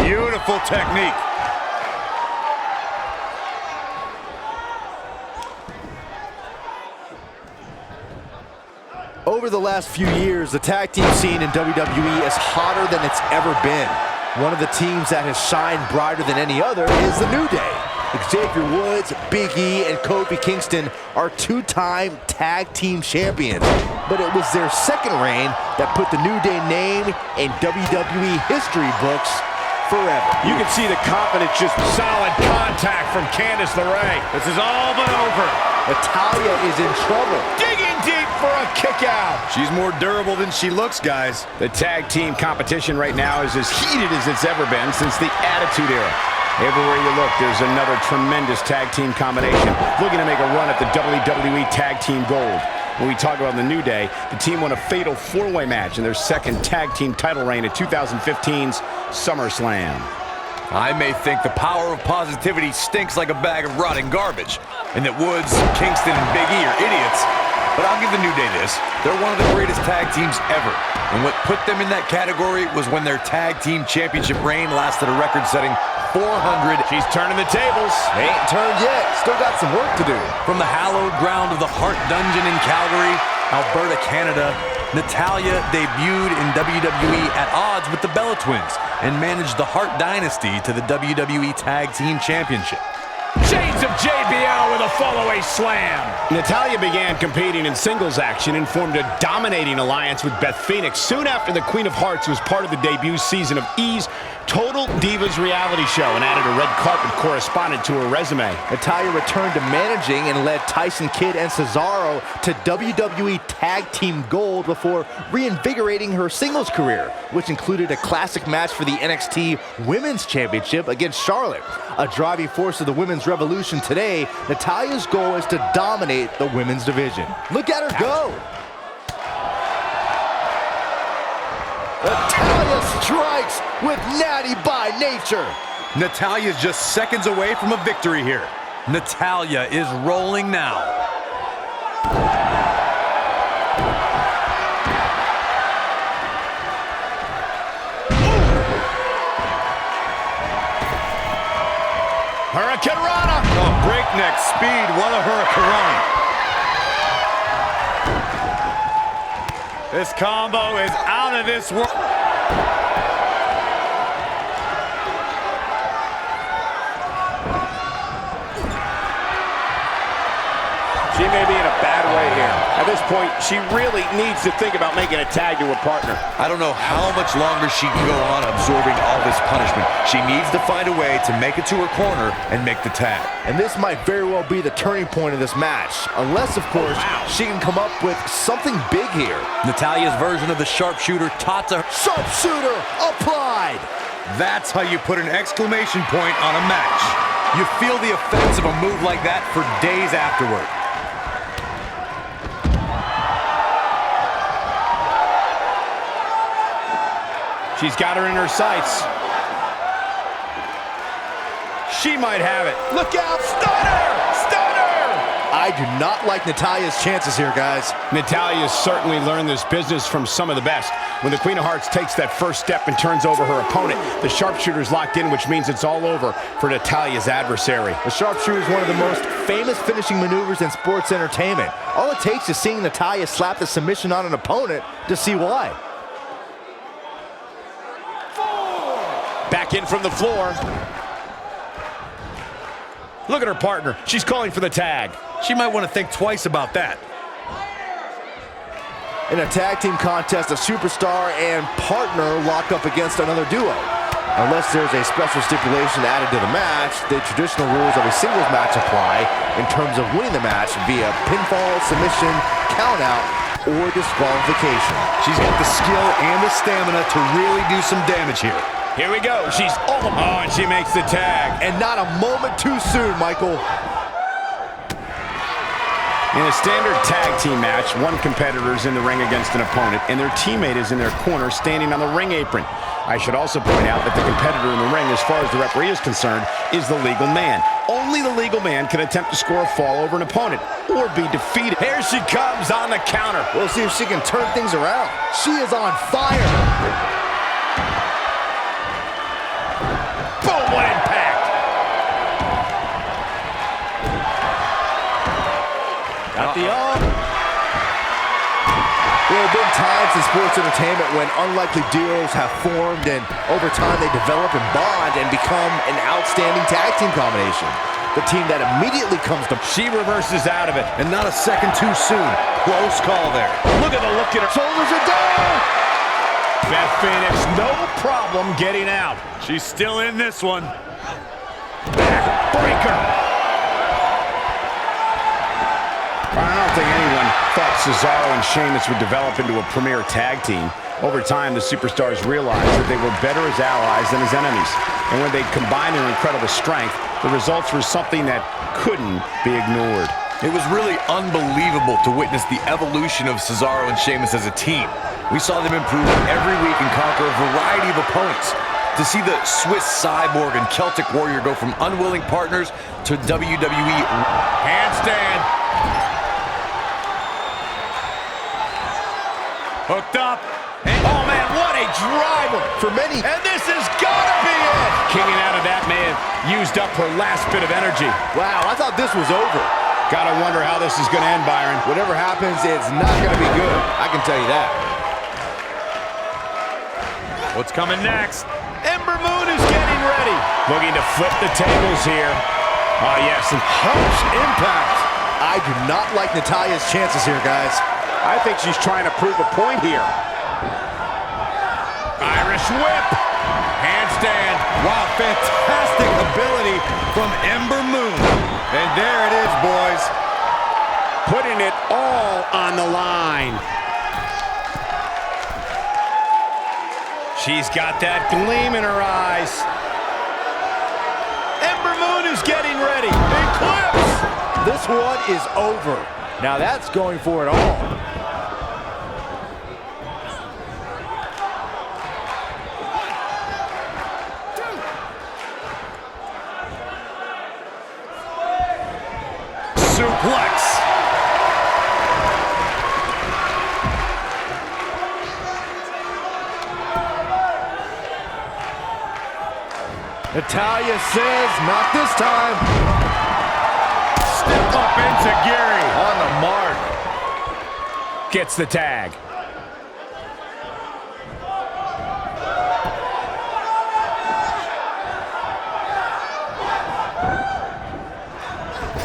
[SPEAKER 1] Beautiful technique.
[SPEAKER 3] Over the last few years, the tag team scene in WWE is hotter than it's ever been. One of the teams that has shined brighter than any other is the New Day. Xavier Woods, Big E, and Kofi Kingston are two-time tag team champions. But it was their second reign that put the New Day name in WWE history books forever.
[SPEAKER 6] You can see the confidence, just solid contact from Candice LeRae.
[SPEAKER 1] This is all but over.
[SPEAKER 3] Natalya is in trouble.
[SPEAKER 6] Digging deep for a kick out.
[SPEAKER 7] She's more durable than she looks, guys.
[SPEAKER 4] The tag team competition right now is as heated as it's ever been since the Attitude Era. Everywhere you look, there's another tremendous tag team combination looking to make a run at the WWE Tag Team Gold. When we talk about the New Day, the team won a fatal four-way match in their second tag team title reign at 2015's SummerSlam.
[SPEAKER 7] I may think the power of positivity stinks like a bag of rotting garbage, and that Woods, Kingston, and Big E are idiots, but I'll give the New Day this. They're one of the greatest tag teams ever, and what put them in that category was when their tag team championship reign lasted a record-setting 400.
[SPEAKER 6] She's turning the tables.
[SPEAKER 3] They ain't turned yet. Still got some work to do.
[SPEAKER 7] From the hallowed ground of the Hart Dungeon in Calgary, Alberta, Canada, Natalya debuted in WWE at odds with the Bella Twins and managed the Hart Dynasty to the WWE Tag Team Championship.
[SPEAKER 6] Chains of JBL with a fallaway slam.
[SPEAKER 4] Natalya began competing in singles action and formed a dominating alliance with Beth Phoenix soon after the Queen of Hearts was part of the debut season of E's Total Divas reality show and added a red carpet correspondent to her resume.
[SPEAKER 3] Natalya returned to managing and led Tyson Kidd and Cesaro to WWE Tag Team Gold before reinvigorating her singles career, which included a classic match for the NXT Women's Championship against Charlotte. A driving force of the women's revolution today, Natalya's goal is to dominate the women's division. Look at her go! Natalya strikes with natty by nature.
[SPEAKER 7] Natalya's just seconds away from a victory here. Natalya is rolling now.
[SPEAKER 6] Hurricane Rana.
[SPEAKER 1] Oh, breakneck speed. What a Hurricane. This combo is out of this world.
[SPEAKER 8] She may be in a bad way here. At this point, she really needs to think about making a tag to her partner.
[SPEAKER 7] I don't know how much longer she can go on absorbing all this punishment. She needs to find a way to make it to her corner and make the tag.
[SPEAKER 3] And this might very well be the turning point of this match. Unless, of course, she can come up with something big here.
[SPEAKER 7] Natalya's version of the sharpshooter taught to her.
[SPEAKER 3] Sharpshooter applied!
[SPEAKER 7] That's how you put an exclamation point on a match. You feel the effects of a move like that for days afterward.
[SPEAKER 6] She's got her in her sights. She might have it. Look out! Stunner! Stunner!
[SPEAKER 3] I do not like Natalya's chances here, guys.
[SPEAKER 6] Natalya has certainly learned this business from some of the best. When the Queen of Hearts takes that first step and turns over her opponent, the sharpshooter's locked in, which means it's all over for Natalya's adversary.
[SPEAKER 3] The sharpshooter is one of the most famous finishing maneuvers in sports entertainment. All it takes is seeing Natalya slap the submission on an opponent to see why.
[SPEAKER 6] Back in from the floor. Look at her partner. She's calling for the tag.
[SPEAKER 7] She might want to think twice about that.
[SPEAKER 3] In a tag team contest, a superstar and partner lock up against another duo. Unless there's a special stipulation added to the match, the traditional rules of a singles match apply in terms of winning the match via pinfall, submission, countout, or disqualification.
[SPEAKER 7] She's got the skill and the stamina to really do some damage here.
[SPEAKER 6] Here we go. She's oh, and she makes the tag.
[SPEAKER 3] And not a moment too soon, Michael.
[SPEAKER 4] In a standard tag team match, one competitor is in the ring against an opponent, and their teammate is in their corner standing on the ring apron. I should also point out that the competitor in the ring, as far as the referee is concerned, is the legal man. Only the legal man can attempt to score a fall over an opponent or be defeated.
[SPEAKER 6] Here she comes on the counter.
[SPEAKER 3] We'll see if she can turn things around. She is on fire.
[SPEAKER 6] Boom, what impact! Got the arm.
[SPEAKER 3] There have been times in sports entertainment when unlikely duos have formed and over time they develop and bond and become an outstanding tag team combination. The team that immediately comes to...
[SPEAKER 6] She reverses out of it.
[SPEAKER 7] And not a second too soon. Close call there.
[SPEAKER 6] Look at the look at her.
[SPEAKER 3] Shoulders are down!
[SPEAKER 6] Beth Phoenix, no problem getting out.
[SPEAKER 1] She's still in this one.
[SPEAKER 6] Breaker.
[SPEAKER 4] I don't think anyone thought Cesaro and Sheamus would develop into a premier tag team. Over time, the superstars realized that they were better as allies than as enemies. And when they combined their incredible strength, the results were something that couldn't be ignored.
[SPEAKER 7] It was really unbelievable to witness the evolution of Cesaro and Sheamus as a team. We saw them improve every week and conquer a variety of opponents. To see the Swiss Cyborg and Celtic Warrior go from unwilling partners to WWE
[SPEAKER 6] Handstand.
[SPEAKER 1] Hooked up.
[SPEAKER 6] Oh, man, what a driver.
[SPEAKER 3] For many...
[SPEAKER 6] And this has got to be it. Kicking out of that may have used up her last bit of energy.
[SPEAKER 3] Wow, I thought this was over.
[SPEAKER 6] Gotta wonder how this is going to end, Byron.
[SPEAKER 3] Whatever happens, it's not going to be good. I can tell you that.
[SPEAKER 1] What's coming next?
[SPEAKER 6] Ember Moon is getting ready. Looking to flip the tables here. Oh, yes, and harsh impact.
[SPEAKER 3] I do not like Natalya's chances here, guys.
[SPEAKER 8] I think she's trying to prove a point here.
[SPEAKER 6] Irish whip. Handstand.
[SPEAKER 7] Wow, fantastic ability from Ember Moon.
[SPEAKER 1] And there it is, boys.
[SPEAKER 8] Putting it all on the line.
[SPEAKER 6] She's got that gleam in her eyes. Ember Moon is getting ready. Eclipse.
[SPEAKER 3] This one is over. Now that's going for it all. Natalya says, not this time.
[SPEAKER 6] Step up into Gary.
[SPEAKER 3] On the mark.
[SPEAKER 6] Gets the tag.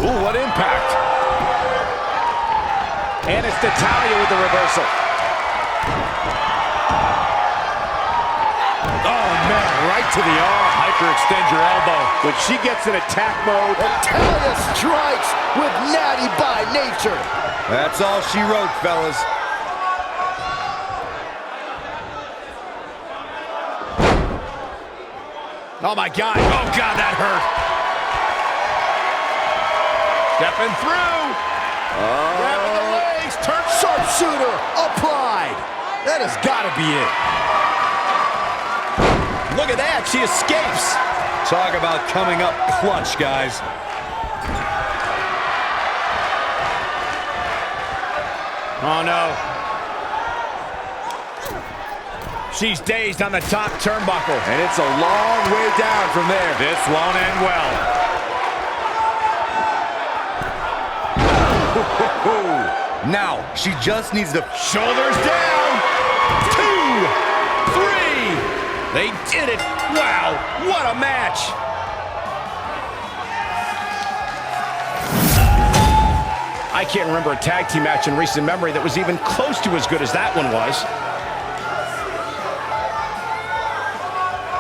[SPEAKER 5] Ooh, what impact.
[SPEAKER 6] And it's Natalya with the reversal.
[SPEAKER 1] Oh, man, right to the arm. Hyperextend your elbow.
[SPEAKER 8] When she gets in attack mode,
[SPEAKER 3] Natalya strikes with natty by nature.
[SPEAKER 7] That's all she wrote, fellas.
[SPEAKER 6] Oh, my God. Oh, God, that hurt. Stepping through. Grabbing the legs. Turn.
[SPEAKER 3] Sharpshooter applied. That has got to be it.
[SPEAKER 5] Look at that, she escapes.
[SPEAKER 7] Talk about coming up clutch, guys.
[SPEAKER 6] Oh, no. She's dazed on the top turnbuckle.
[SPEAKER 3] And it's a long way down from there.
[SPEAKER 1] This won't end well.
[SPEAKER 7] Now, she just needs to...
[SPEAKER 6] Shoulders down. 2, 3. They did it. Wow, what a match. I can't remember a tag team match in recent memory that was even close to as good as that one was.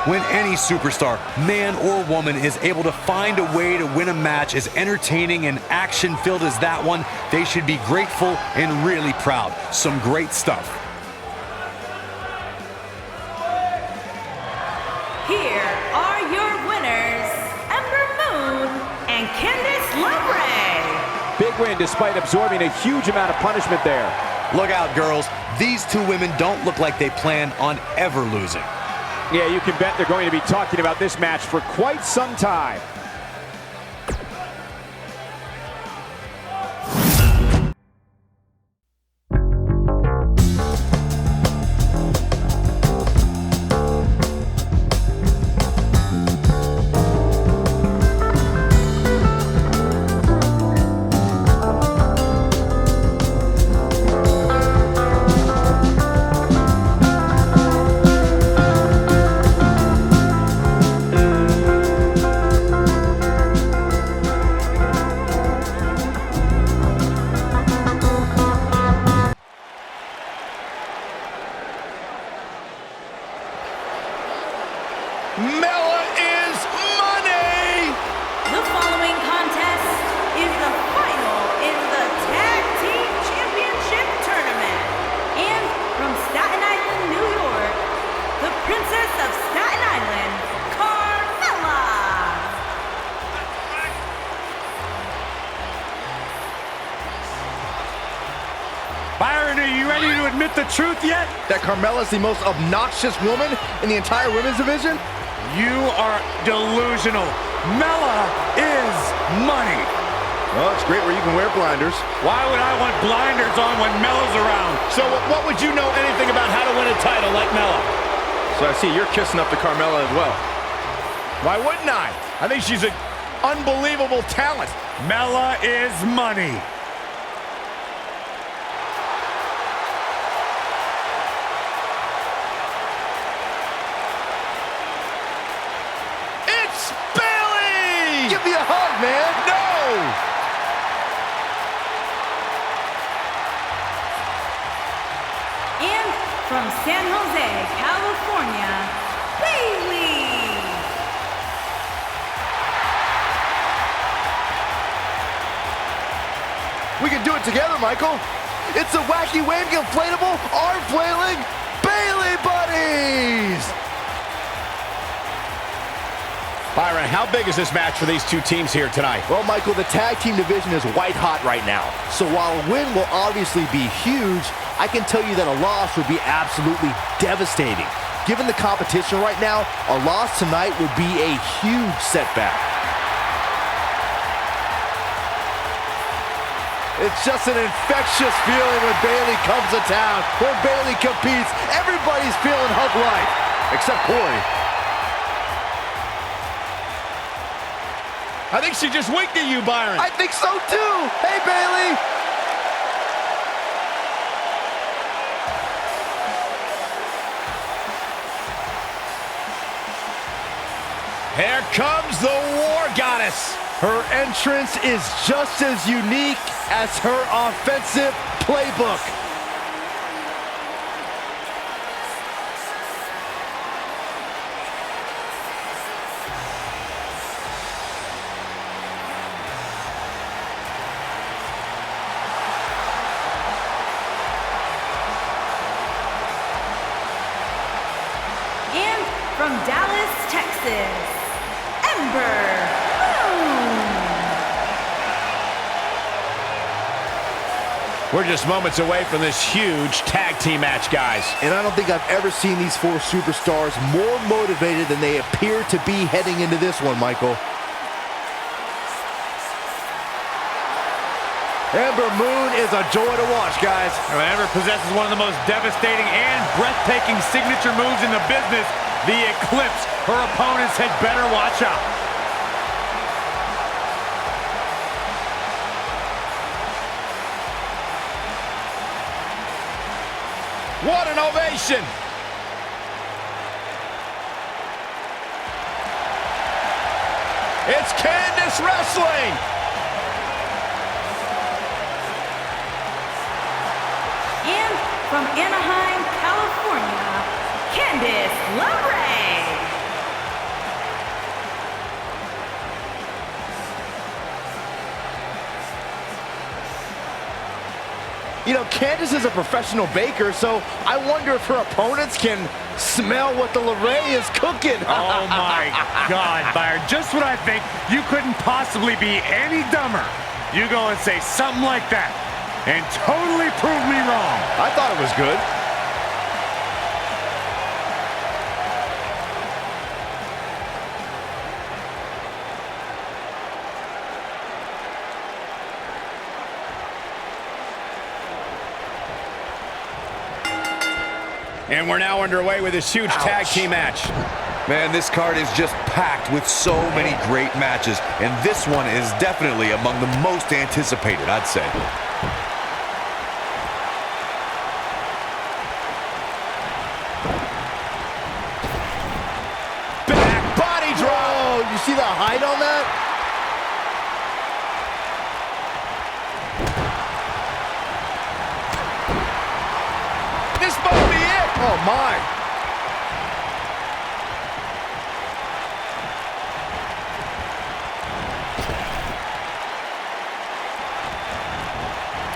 [SPEAKER 7] When any superstar, man or woman, is able to find a way to win a match as entertaining and action-filled as that one, they should be grateful and really proud. Some great stuff.
[SPEAKER 2] Here are your winners, Ember Moon and Candice LeRae.
[SPEAKER 8] big win despite absorbing a huge amount of punishment there.
[SPEAKER 7] Look out, girls. These two women don't look like they plan on ever losing.
[SPEAKER 8] Yeah, you can bet they're going to be talking about this match for quite some time.
[SPEAKER 1] Byron, are you ready to admit the truth yet?
[SPEAKER 3] That Carmella's the most obnoxious woman in the entire women's division?
[SPEAKER 1] You are delusional. Mella is money.
[SPEAKER 3] Well, it's great where you can wear blinders.
[SPEAKER 1] Why would I want blinders on when Mella's around?
[SPEAKER 6] So what would you know anything about how to win a title like Mella?
[SPEAKER 3] So I see you're kissing up to Carmella as well.
[SPEAKER 6] Why wouldn't I? I think she's an unbelievable talent.
[SPEAKER 1] Mella is money.
[SPEAKER 3] Give me a hug, man!
[SPEAKER 6] No!
[SPEAKER 2] And from San Jose, California, Bailey.
[SPEAKER 3] We can do it together, Michael. It's the wacky, waving, inflatable, arm flailing Bailey Buddies!
[SPEAKER 6] Byron, how big is this match for these two teams here tonight?
[SPEAKER 3] Well, Michael, the tag team division is white hot right now. So while a win will obviously be huge, I can tell you that a loss would be absolutely devastating. Given the competition right now, a loss tonight would be a huge setback. It's just an infectious feeling when Bailey comes to town. When Bailey competes, everybody's feeling hug life, except Corey.
[SPEAKER 6] I think she just winked at you, Byron.
[SPEAKER 3] I think so too. Hey, Bayley.
[SPEAKER 6] Here comes the War Goddess.
[SPEAKER 3] Her entrance is just as unique as her offensive playbook.
[SPEAKER 2] And from Dallas, Texas, Ember.
[SPEAKER 6] We're just moments away from this huge tag team match, guys.
[SPEAKER 3] And I don't think I've ever seen these four superstars more motivated than they appear to be heading into this one, Michael. Ember Moon is a joy to watch, guys.
[SPEAKER 1] Ember possesses one of the most devastating and breathtaking signature moves in the business, the Eclipse. Her opponents had better watch out.
[SPEAKER 6] What an ovation! It's Candice wrestling!
[SPEAKER 2] And from Anaheim, California, Candice LeRae.
[SPEAKER 3] You know, Candice is a professional baker, so I wonder if her opponents can smell what the LeRae is cooking.
[SPEAKER 1] Oh my God, Byron, just what I think. You couldn't possibly be any dumber. You go and say something like that and totally prove me wrong.
[SPEAKER 3] I thought it was good.
[SPEAKER 6] And we're now underway with this huge tag team match.
[SPEAKER 7] Man, this card is just packed with so many great matches, and this one is definitely among the most anticipated, I'd say.
[SPEAKER 6] Back body drop.
[SPEAKER 3] Oh, you see the height on that?
[SPEAKER 6] This might be it.
[SPEAKER 3] Oh, my.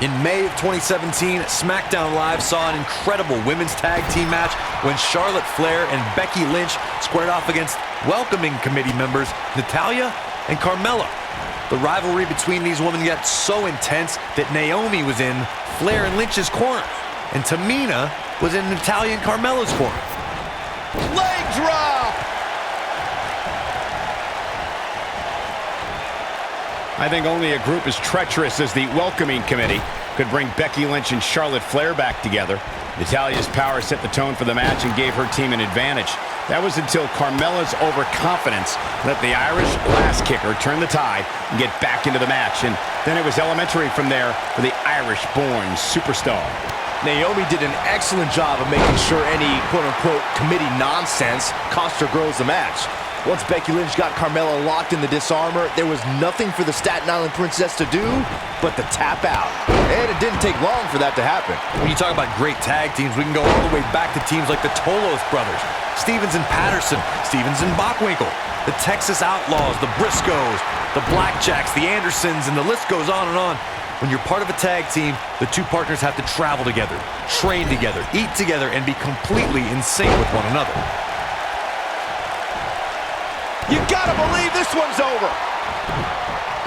[SPEAKER 7] In May of 2017, SmackDown Live saw an incredible women's tag team match when Charlotte Flair and Becky Lynch squared off against welcoming committee members Natalya and Carmella. The rivalry between these women got so intense that Naomi was in Flair and Lynch's corner, and Tamina was in Natalya and Carmella's corner.
[SPEAKER 6] Leg drop. I think only a group as treacherous as the welcoming committee could bring Becky Lynch and Charlotte Flair back together. Natalya's power set the tone for the match and gave her team an advantage. That was until Carmella's overconfidence let the Irish glass kicker turn the tide and get back into the match. And then it was elementary from there for the Irish-born superstar.
[SPEAKER 3] Naomi did an excellent job of making sure any quote-unquote committee nonsense cost her girls the match. Once Becky Lynch got Carmella locked in the disarmor, there was nothing for the Staten Island Princess to do but to tap out. And it didn't take long for that to happen.
[SPEAKER 7] When you talk about great tag teams, we can go all the way back to teams like the Tolos brothers, Stevens and Patterson, Stevens and Bockwinkel, the Texas Outlaws, the Briscoes, the Blackjacks, the Andersons, and the list goes on and on. When you're part of a tag team, the two partners have to travel together, train together, eat together, and be completely in sync with one another.
[SPEAKER 3] You gotta believe this one's over.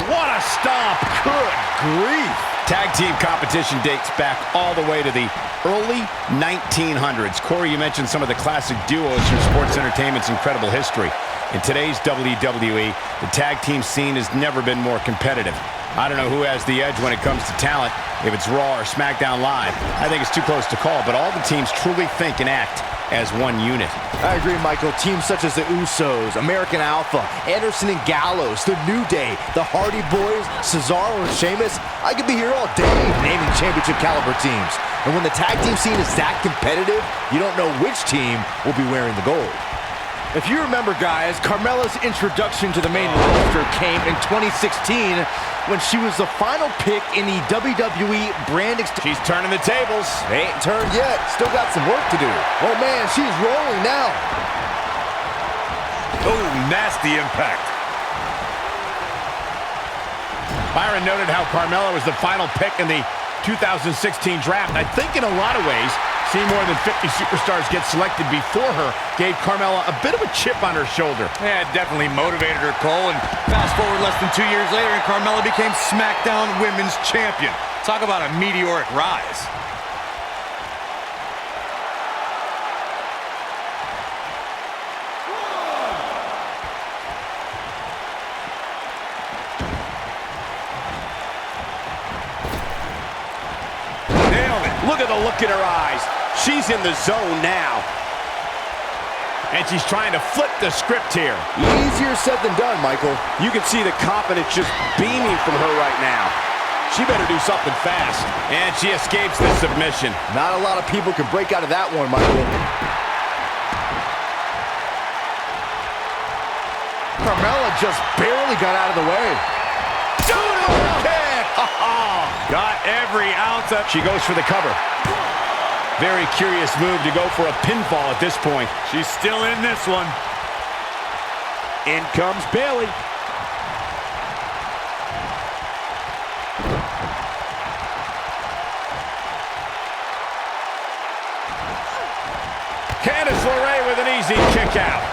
[SPEAKER 6] What a stomp.
[SPEAKER 3] Good grief.
[SPEAKER 6] Tag team competition dates back all the way to the early 1900s. Corey, you mentioned some of the classic duos from sports entertainment's incredible history. In today's WWE, the tag team scene has never been more competitive. I don't know who has the edge when it comes to talent, if it's Raw or SmackDown Live. I think it's too close to call, but all the teams truly think and act
[SPEAKER 4] as one unit.
[SPEAKER 3] I agree, Michael. Teams such as the Usos, American Alpha, Anderson and Gallows, The New Day, the Hardy Boys, Cesaro and Sheamus. I could be here all day naming championship caliber teams. And when the tag team scene is that competitive, you don't know which team will be wearing the gold. If you remember, guys, Carmella's introduction to the main roster came in 2016 when she was the final pick in the WWE brand
[SPEAKER 6] She's turning the tables.
[SPEAKER 3] They ain't turned yet. Still got some work to do. Oh, man, she's rolling now.
[SPEAKER 1] Oh, nasty impact.
[SPEAKER 6] Byron noted how Carmella was the final pick in the 2016 draft. I think in a lot of ways, seeing more than 50 superstars get selected before her gave Carmella a bit of a chip on her shoulder.
[SPEAKER 1] Yeah, it definitely motivated her, Cole. And fast forward less than 2 years later, and Carmella became SmackDown Women's Champion. Talk about a meteoric rise.
[SPEAKER 8] Nailed it. Look at the look in her eyes. She's in the zone now.
[SPEAKER 6] And she's trying to flip the script here.
[SPEAKER 3] Easier said than done, Michael.
[SPEAKER 8] You can see the confidence just beaming from her right now.
[SPEAKER 6] She better do something fast. And she escapes the submission.
[SPEAKER 3] Not a lot of people can break out of that one, Michael. Carmella just barely got out of the way.
[SPEAKER 1] Got every ounce of...
[SPEAKER 6] She goes for the cover. Very curious move to go for a pinfall at this point.
[SPEAKER 1] She's still in this one.
[SPEAKER 8] In comes Bayley.
[SPEAKER 6] Candice LeRae with an easy kick out.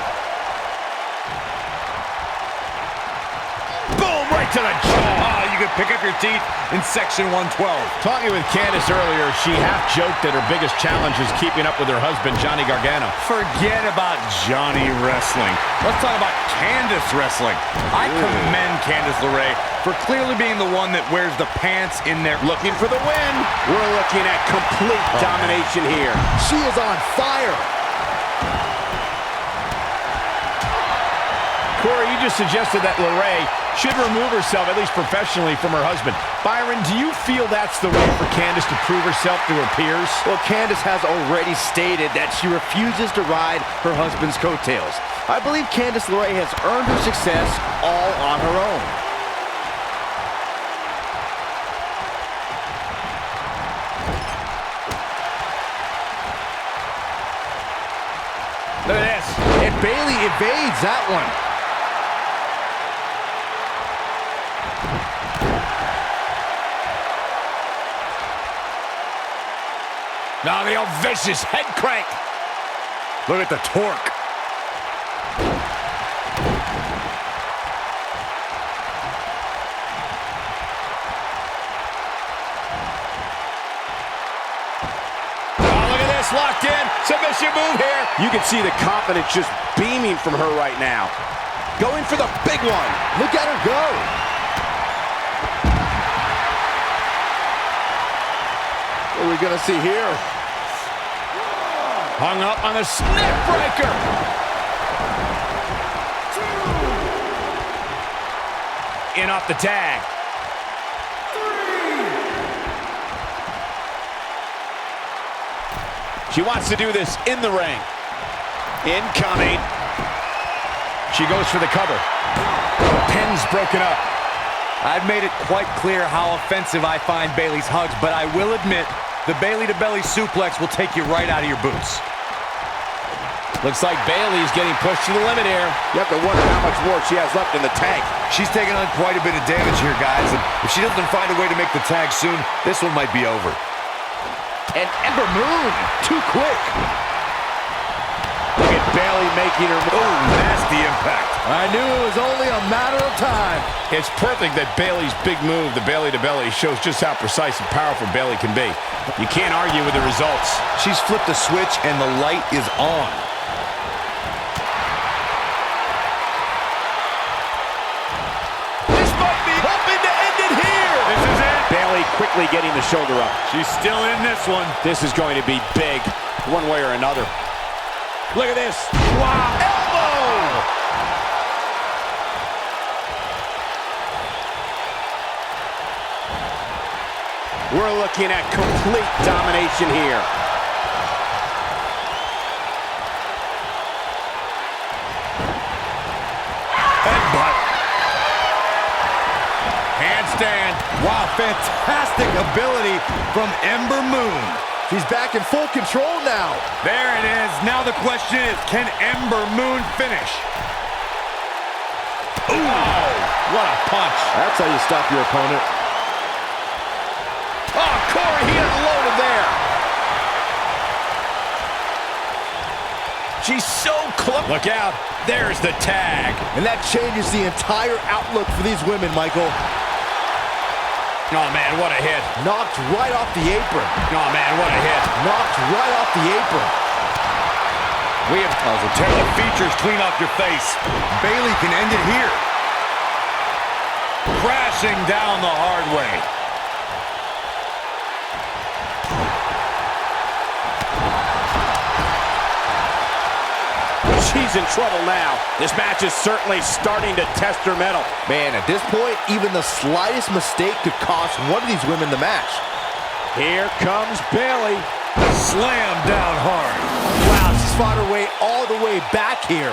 [SPEAKER 6] Boom, right to the jaw.
[SPEAKER 1] Oh, you could pick up your teeth in section 112.
[SPEAKER 6] Talking with Candice earlier, she half-joked that her biggest challenge is keeping up with her husband, Johnny Gargano.
[SPEAKER 1] Forget about Johnny wrestling. Let's talk about Candice wrestling. I commend Candice LeRae for clearly being the one that wears the pants in there.
[SPEAKER 8] Looking for the win. We're looking at complete domination here.
[SPEAKER 3] She is on fire.
[SPEAKER 6] Corey, you just suggested that LeRae should remove herself, at least professionally, from her husband. Byron, do you feel that's the way for Candice to prove herself to her peers?
[SPEAKER 3] Well, Candice has already stated that she refuses to ride her husband's coattails. I believe Candice LeRae has earned her success all on her own.
[SPEAKER 6] Look at this.
[SPEAKER 3] And Bayley evades that one.
[SPEAKER 6] Now the old vicious head crank.
[SPEAKER 1] Look at the torque.
[SPEAKER 6] Locked in. Submission move here.
[SPEAKER 8] You can see the confidence just beaming from her right now. Going for the big one.
[SPEAKER 3] Look at her go. What are we going to see here?
[SPEAKER 6] Hung up on the snap breaker. In off the tag. She wants to do this in the ring. Incoming. She goes for the cover. Pin's broken up.
[SPEAKER 1] I've made it quite clear how offensive I find Bayley's hugs, but I will admit the Bayley-to-belly suplex will take you right out of your boots.
[SPEAKER 6] Looks like Bayley's getting pushed to the limit here.
[SPEAKER 8] You have to wonder how much more she has left in the tank.
[SPEAKER 1] She's taking on quite a bit of damage here, guys, and if she doesn't find a way to make the tag soon, this one might be over.
[SPEAKER 3] And Ember Moon, too quick.
[SPEAKER 8] Look at Bayley making her move.
[SPEAKER 1] Oh, nasty impact.
[SPEAKER 3] I knew it was only a matter of time.
[SPEAKER 6] It's perfect that Bayley's big move, the belly-to-belly, shows just how precise and powerful Bayley can be. You can't argue with the results.
[SPEAKER 1] She's flipped the switch and the light is on.
[SPEAKER 6] This might be hoping to end it here.
[SPEAKER 1] This is it.
[SPEAKER 8] Bayley quickly getting the shoulder up.
[SPEAKER 1] She's still in this one.
[SPEAKER 8] This is going to be big, one way or another. Look at this. Wow. Elbow. We're looking at complete domination here.
[SPEAKER 1] Headbutt. Handstand. Wow, fantastic ability from Ember Moon.
[SPEAKER 3] She's back in full control now.
[SPEAKER 1] There it is. Now the question is, can Ember Moon finish?
[SPEAKER 6] Oh, what a punch.
[SPEAKER 3] That's how you stop your opponent.
[SPEAKER 6] Oh, Corey, he unloaded there. She's so close. Look out. There's the tag.
[SPEAKER 3] And that changes the entire outlook for these women, Michael.
[SPEAKER 6] Oh, man, what a hit.
[SPEAKER 3] Knocked right off the apron.
[SPEAKER 6] Oh, man, what a hit.
[SPEAKER 3] Knocked right off the apron.
[SPEAKER 1] We have tear the features clean off your face. Bayley can end it here. Crashing down the hard way.
[SPEAKER 8] She's in trouble now. This match is certainly starting to test her mettle.
[SPEAKER 3] Man, at this point, even the slightest mistake could cost one of these women the match.
[SPEAKER 8] Here comes Bayley.
[SPEAKER 1] Slam down hard.
[SPEAKER 3] Wow, she's fought her way all the way back here.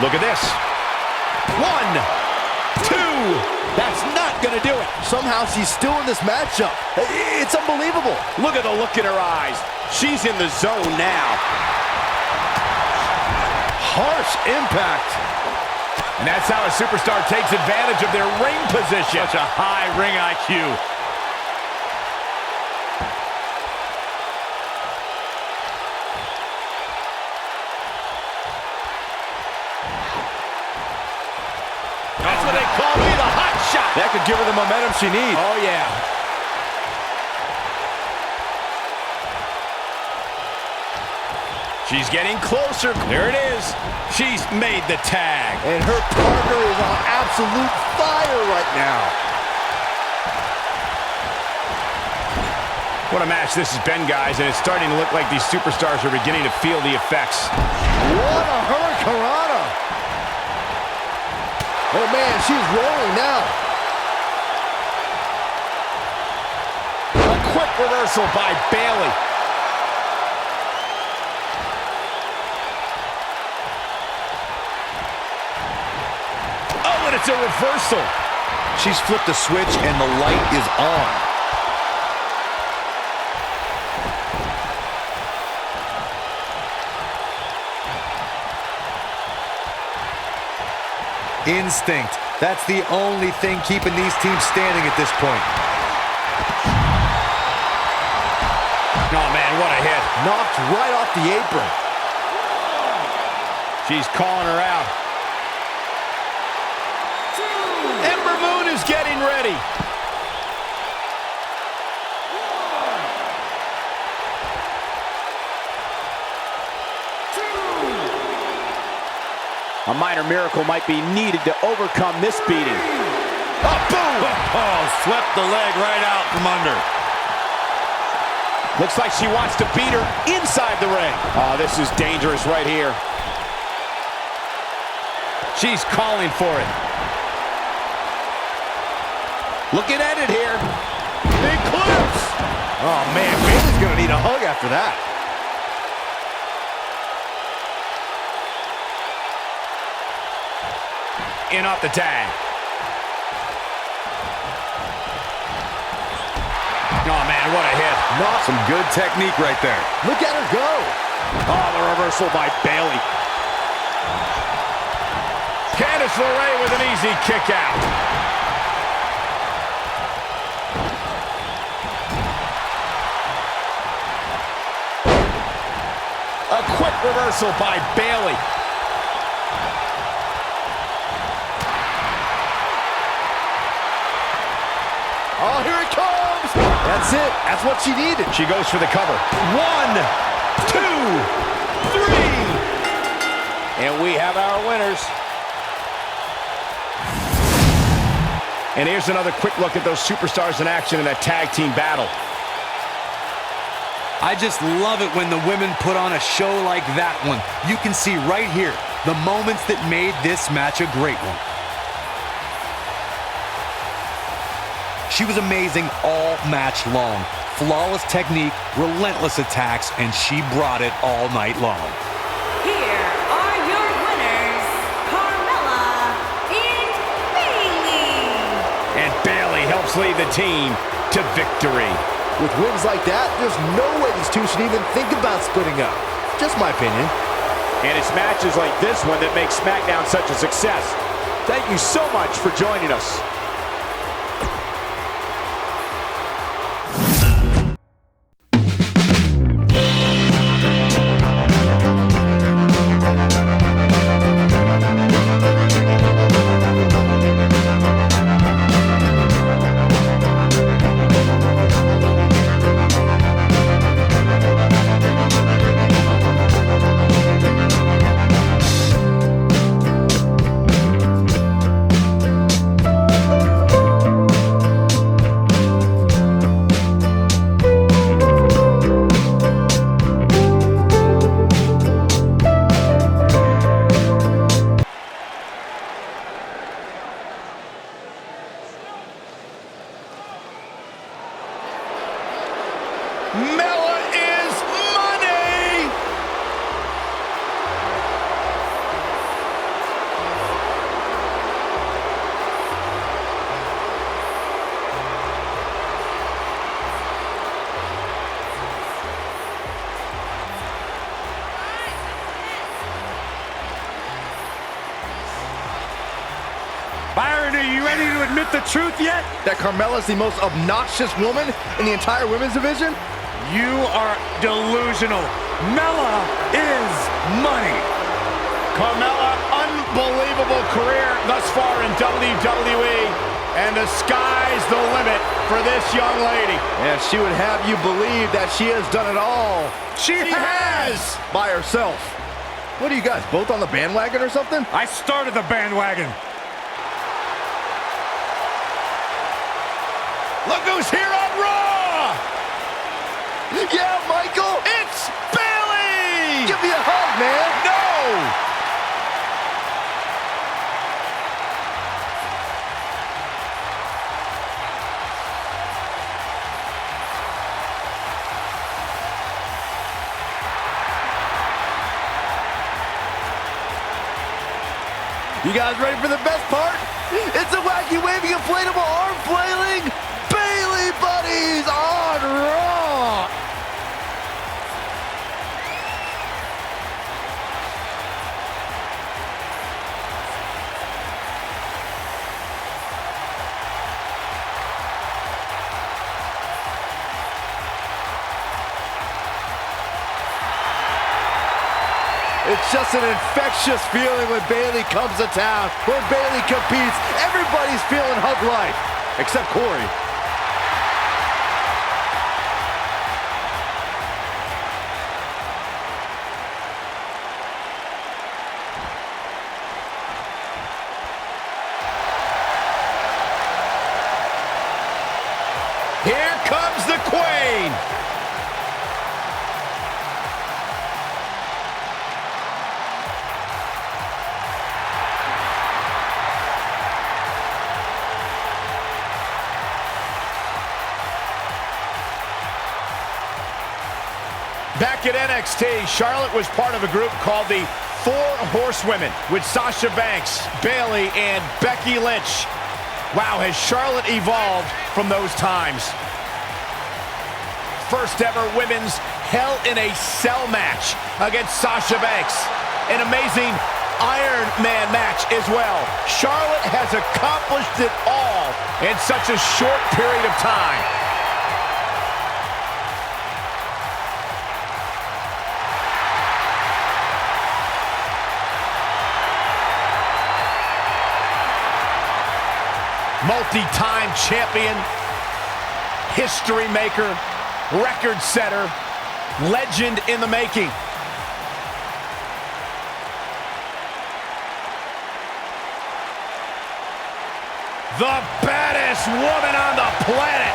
[SPEAKER 6] Look at this. 1, 2. That's not going to do it.
[SPEAKER 3] Somehow she's still in this matchup. It's unbelievable.
[SPEAKER 8] Look at the look in her eyes. She's in the zone now.
[SPEAKER 3] Harsh impact.
[SPEAKER 6] And that's how a superstar takes advantage of their ring position.
[SPEAKER 1] Such a high ring IQ.
[SPEAKER 6] That's what they call me, the hot shot.
[SPEAKER 3] That could give her the momentum she needs.
[SPEAKER 6] Oh, yeah. She's getting closer. There it is. She's made the tag.
[SPEAKER 3] And her partner is on absolute fire right now.
[SPEAKER 4] What a match this has been, guys, and it's starting to look like these superstars are beginning to feel the effects.
[SPEAKER 3] What a hurricanrana. Oh, man, she's rolling now.
[SPEAKER 6] A quick reversal by Bayley. Oh, and it's a reversal.
[SPEAKER 7] She's flipped a switch and the light is on. Instinct. That's the only thing keeping these teams standing at this point.
[SPEAKER 6] Oh, man, what a hit.
[SPEAKER 3] Knocked right off the apron.
[SPEAKER 6] She's calling her out. Ember Moon is getting ready.
[SPEAKER 8] A minor miracle might be needed to overcome this beating.
[SPEAKER 6] Oh, boom!
[SPEAKER 1] Oh, swept the leg right out from under.
[SPEAKER 8] Looks like she wants to beat her inside the ring. Oh, this is dangerous right here.
[SPEAKER 6] She's calling for it. Looking at it here. Big clips.
[SPEAKER 3] Oh, man, Bayley's going to need a hug after that.
[SPEAKER 6] In off the tag. Oh, man, what a hit.
[SPEAKER 7] Some good technique right there.
[SPEAKER 3] Look at her go.
[SPEAKER 8] Oh, the reversal by Bayley.
[SPEAKER 6] Candice LeRae with an easy kick out. A quick reversal by Bayley.
[SPEAKER 3] Oh, here it comes. That's it. That's what she needed.
[SPEAKER 6] She goes for the cover. 1, 2, 3.
[SPEAKER 8] And we have our winners.
[SPEAKER 4] And here's another quick look at those superstars in action in that tag team battle.
[SPEAKER 1] I just love it when the women put on a show like that one. You can see right here the moments that made this match a great one. She was amazing all match long. Flawless technique, relentless attacks, and she brought it all night long.
[SPEAKER 2] Here are your winners, Carmella and Bayley.
[SPEAKER 4] And Bayley helps lead the team to victory.
[SPEAKER 3] With wins like that, there's no way these two should even think about splitting up. Just my opinion.
[SPEAKER 8] And it's matches like this one that make SmackDown such a success. Thank you so much for joining us.
[SPEAKER 6] Mella is money!
[SPEAKER 1] Byron, are you ready to admit the truth yet?
[SPEAKER 3] That Carmella's the most obnoxious woman in the entire women's division?
[SPEAKER 1] You are delusional. Mella is money.
[SPEAKER 6] Carmella, unbelievable career thus far in WWE, and the sky's the limit for this young lady.
[SPEAKER 3] And she would have you believe that she has done it all.
[SPEAKER 1] She has!
[SPEAKER 3] By herself. What are you guys, both on the bandwagon or something?
[SPEAKER 1] I started the bandwagon.
[SPEAKER 6] Look who's here on Raw!
[SPEAKER 3] Yeah, Michael!
[SPEAKER 6] It's Bayley!
[SPEAKER 3] Give me a hug, man!
[SPEAKER 6] No!
[SPEAKER 3] You guys ready for the best part? It's a wacky waving inflatable arm flailing Bayley buddies on Raw! It's just an infectious feeling when Bayley comes to town. When Bayley competes, everybody's feeling hug life, except Corey.
[SPEAKER 6] Here comes the Queen! Back at NXT, Charlotte was part of a group called the Four Horsewomen with Sasha Banks, Bayley, and Becky Lynch. Wow, has Charlotte evolved from those times. First ever women's Hell in a Cell match against Sasha Banks. An amazing Iron Man match as well. Charlotte has accomplished it all in such a short period of time. Multi-time champion, history maker, record setter, legend in the making. The bad baddest woman on the planet.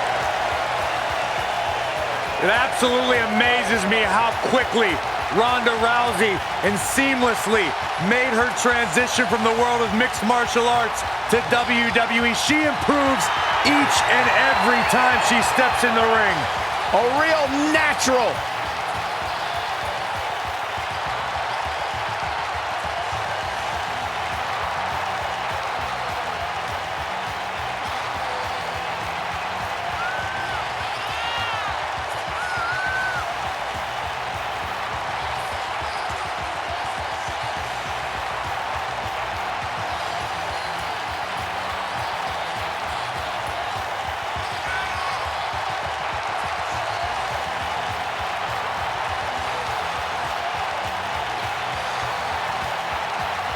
[SPEAKER 1] It absolutely amazes me how quickly Ronda Rousey and seamlessly made her transition from the world of mixed martial arts to WWE. She improves each and every time she steps in the ring.
[SPEAKER 6] A real natural.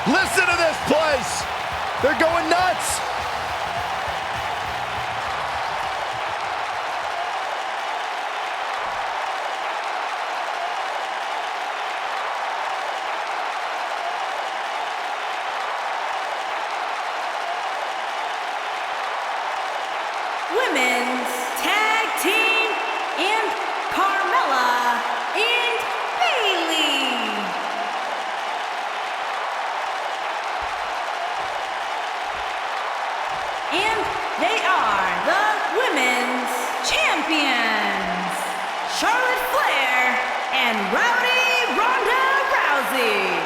[SPEAKER 3] Listen to this place! They're going nuts!
[SPEAKER 2] Women's Tag Team and Carmella and Bayley. And they are the Women's Champions, Charlotte Flair and Rowdy Ronda Rousey.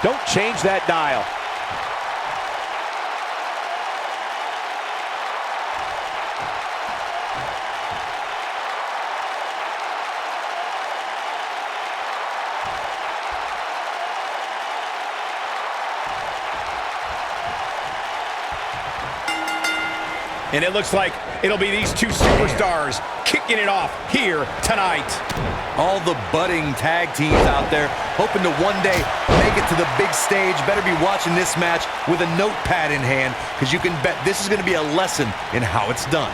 [SPEAKER 8] Don't change that dial.
[SPEAKER 6] And it looks like it'll be these two superstars kicking it off here tonight.
[SPEAKER 7] All the budding tag teams out there hoping to one day make it to the big stage better be watching this match with a notepad in hand, because you can bet this is going to be a lesson in how it's done.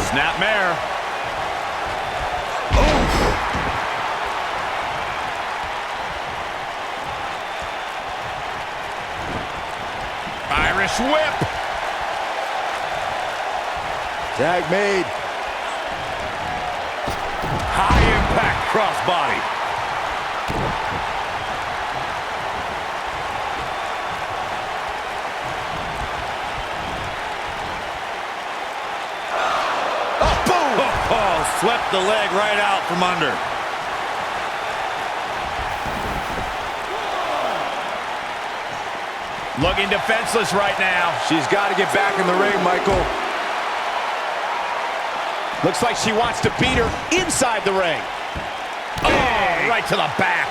[SPEAKER 1] Snapmare.
[SPEAKER 6] Irish whip.
[SPEAKER 3] Tag made.
[SPEAKER 1] High impact crossbody.
[SPEAKER 6] Oh, boom.
[SPEAKER 1] Oh, swept the leg right out from under.
[SPEAKER 6] Looking defenseless right now.
[SPEAKER 3] She's got to get back in the ring, Michael.
[SPEAKER 8] Looks like she wants to beat her inside the ring.
[SPEAKER 6] Oh, right to the back.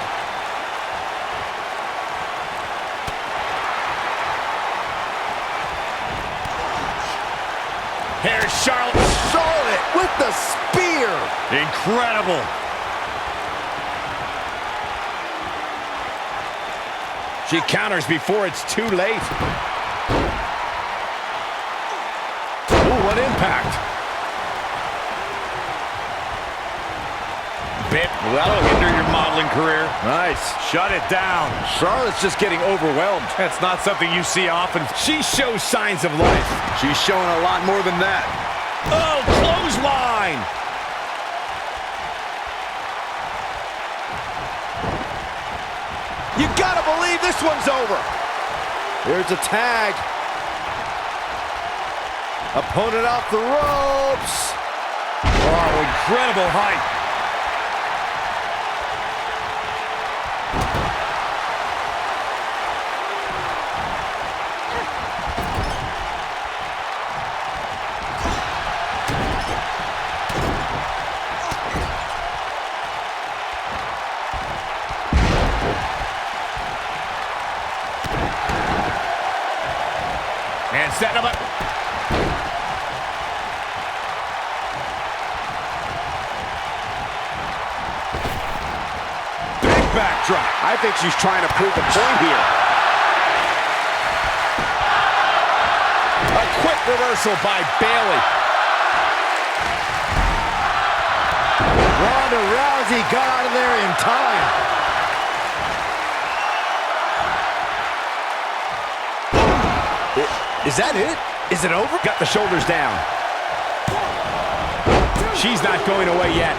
[SPEAKER 6] Here's Charlotte.
[SPEAKER 3] Charlotte with the spear.
[SPEAKER 1] Incredible.
[SPEAKER 6] She counters before it's too late.
[SPEAKER 1] Ooh, what impact.
[SPEAKER 6] Bit.
[SPEAKER 1] Well, that'll hinder your modeling career.
[SPEAKER 3] Nice.
[SPEAKER 1] Shut it down.
[SPEAKER 3] Charlotte's just getting overwhelmed.
[SPEAKER 1] That's not something you see often.
[SPEAKER 6] She shows signs of life.
[SPEAKER 7] She's showing a lot more than that.
[SPEAKER 6] Oh, clothesline.
[SPEAKER 3] You gotta believe this one's over. Here's a tag. Opponent off the ropes.
[SPEAKER 1] Oh, incredible height.
[SPEAKER 6] And setting him up.
[SPEAKER 1] Big backdrop.
[SPEAKER 8] I think she's trying to prove a point here.
[SPEAKER 6] A quick reversal by Bayley.
[SPEAKER 3] Ronda Rousey got out of there in time. Is that it? Is it over?
[SPEAKER 4] Got the shoulders down. She's not going away yet.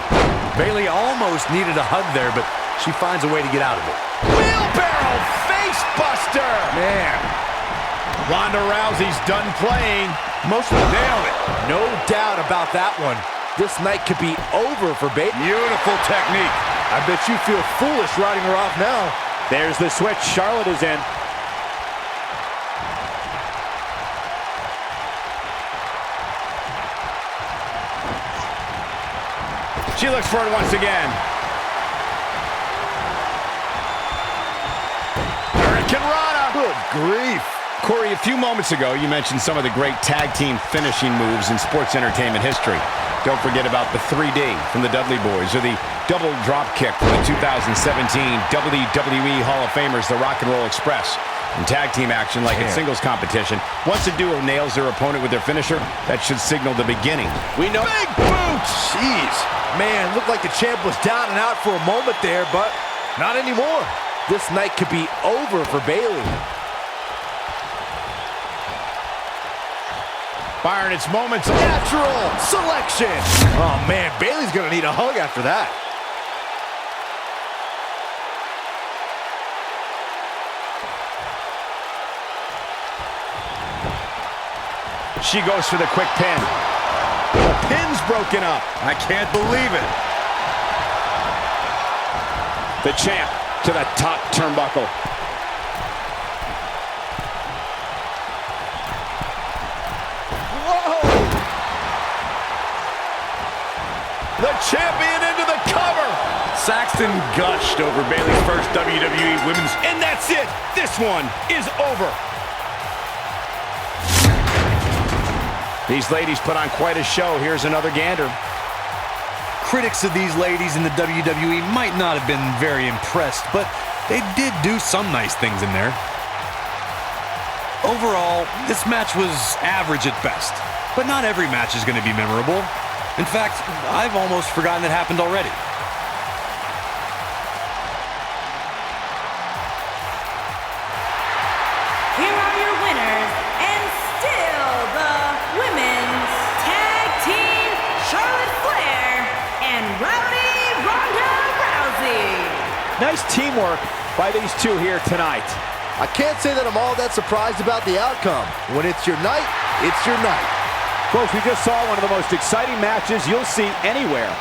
[SPEAKER 7] Bayley almost needed a hug there, but she finds a way to get out of it.
[SPEAKER 6] Wheelbarrow face buster.
[SPEAKER 3] Man,
[SPEAKER 6] Ronda Rousey's done playing.
[SPEAKER 3] most of them nailed it. No doubt about that one. This night could be over for Bayley.
[SPEAKER 1] Beautiful technique.
[SPEAKER 3] I bet you feel foolish riding her off now.
[SPEAKER 8] There's the switch. Charlotte is in.
[SPEAKER 4] She looks for it once again.
[SPEAKER 6] Hurricane Rana.
[SPEAKER 3] Good grief.
[SPEAKER 4] Corey, a few moments ago, you mentioned some of the great tag team finishing moves in sports entertainment history. Don't forget about the 3D from the Dudley Boys, or the double drop kick from the 2017 WWE Hall of Famers, the Rock and Roll Express. In tag team action, like in singles competition, once a duo nails their opponent with their finisher, that should signal the beginning.
[SPEAKER 3] We know.
[SPEAKER 6] Big boot.
[SPEAKER 3] Jeez. Man, looked like the champ was down and out for a moment there, but not anymore. This night could be over for Bayley.
[SPEAKER 6] Byron, it's moments of
[SPEAKER 3] Natural selection. Oh, man, Bayley's going to need a hug after that.
[SPEAKER 4] She goes for the quick pin. The pin's broken up.
[SPEAKER 1] I can't believe it.
[SPEAKER 8] The champ to the top turnbuckle.
[SPEAKER 3] Whoa!
[SPEAKER 6] the champion into the cover.
[SPEAKER 1] Saxton gushed over Bayley's first WWE Women's.
[SPEAKER 6] And that's it. This one is over.
[SPEAKER 4] These ladies put on quite a show. Here's another gander.
[SPEAKER 7] Critics of these ladies in the WWE might not have been very impressed, but they did do some nice things in there. Overall, this match was average at best, but not every match is going to be memorable. In fact, I've almost forgotten it happened already.
[SPEAKER 2] Here are your winners, and still the Women's Tag Team, Charlotte Flair and Rowdy Ronda Rousey.
[SPEAKER 8] Nice teamwork by these two here tonight.
[SPEAKER 3] I can't say that I'm all that surprised about the outcome. When it's your night, it's your night.
[SPEAKER 8] Folks, we just saw one of the most exciting matches you'll see anywhere.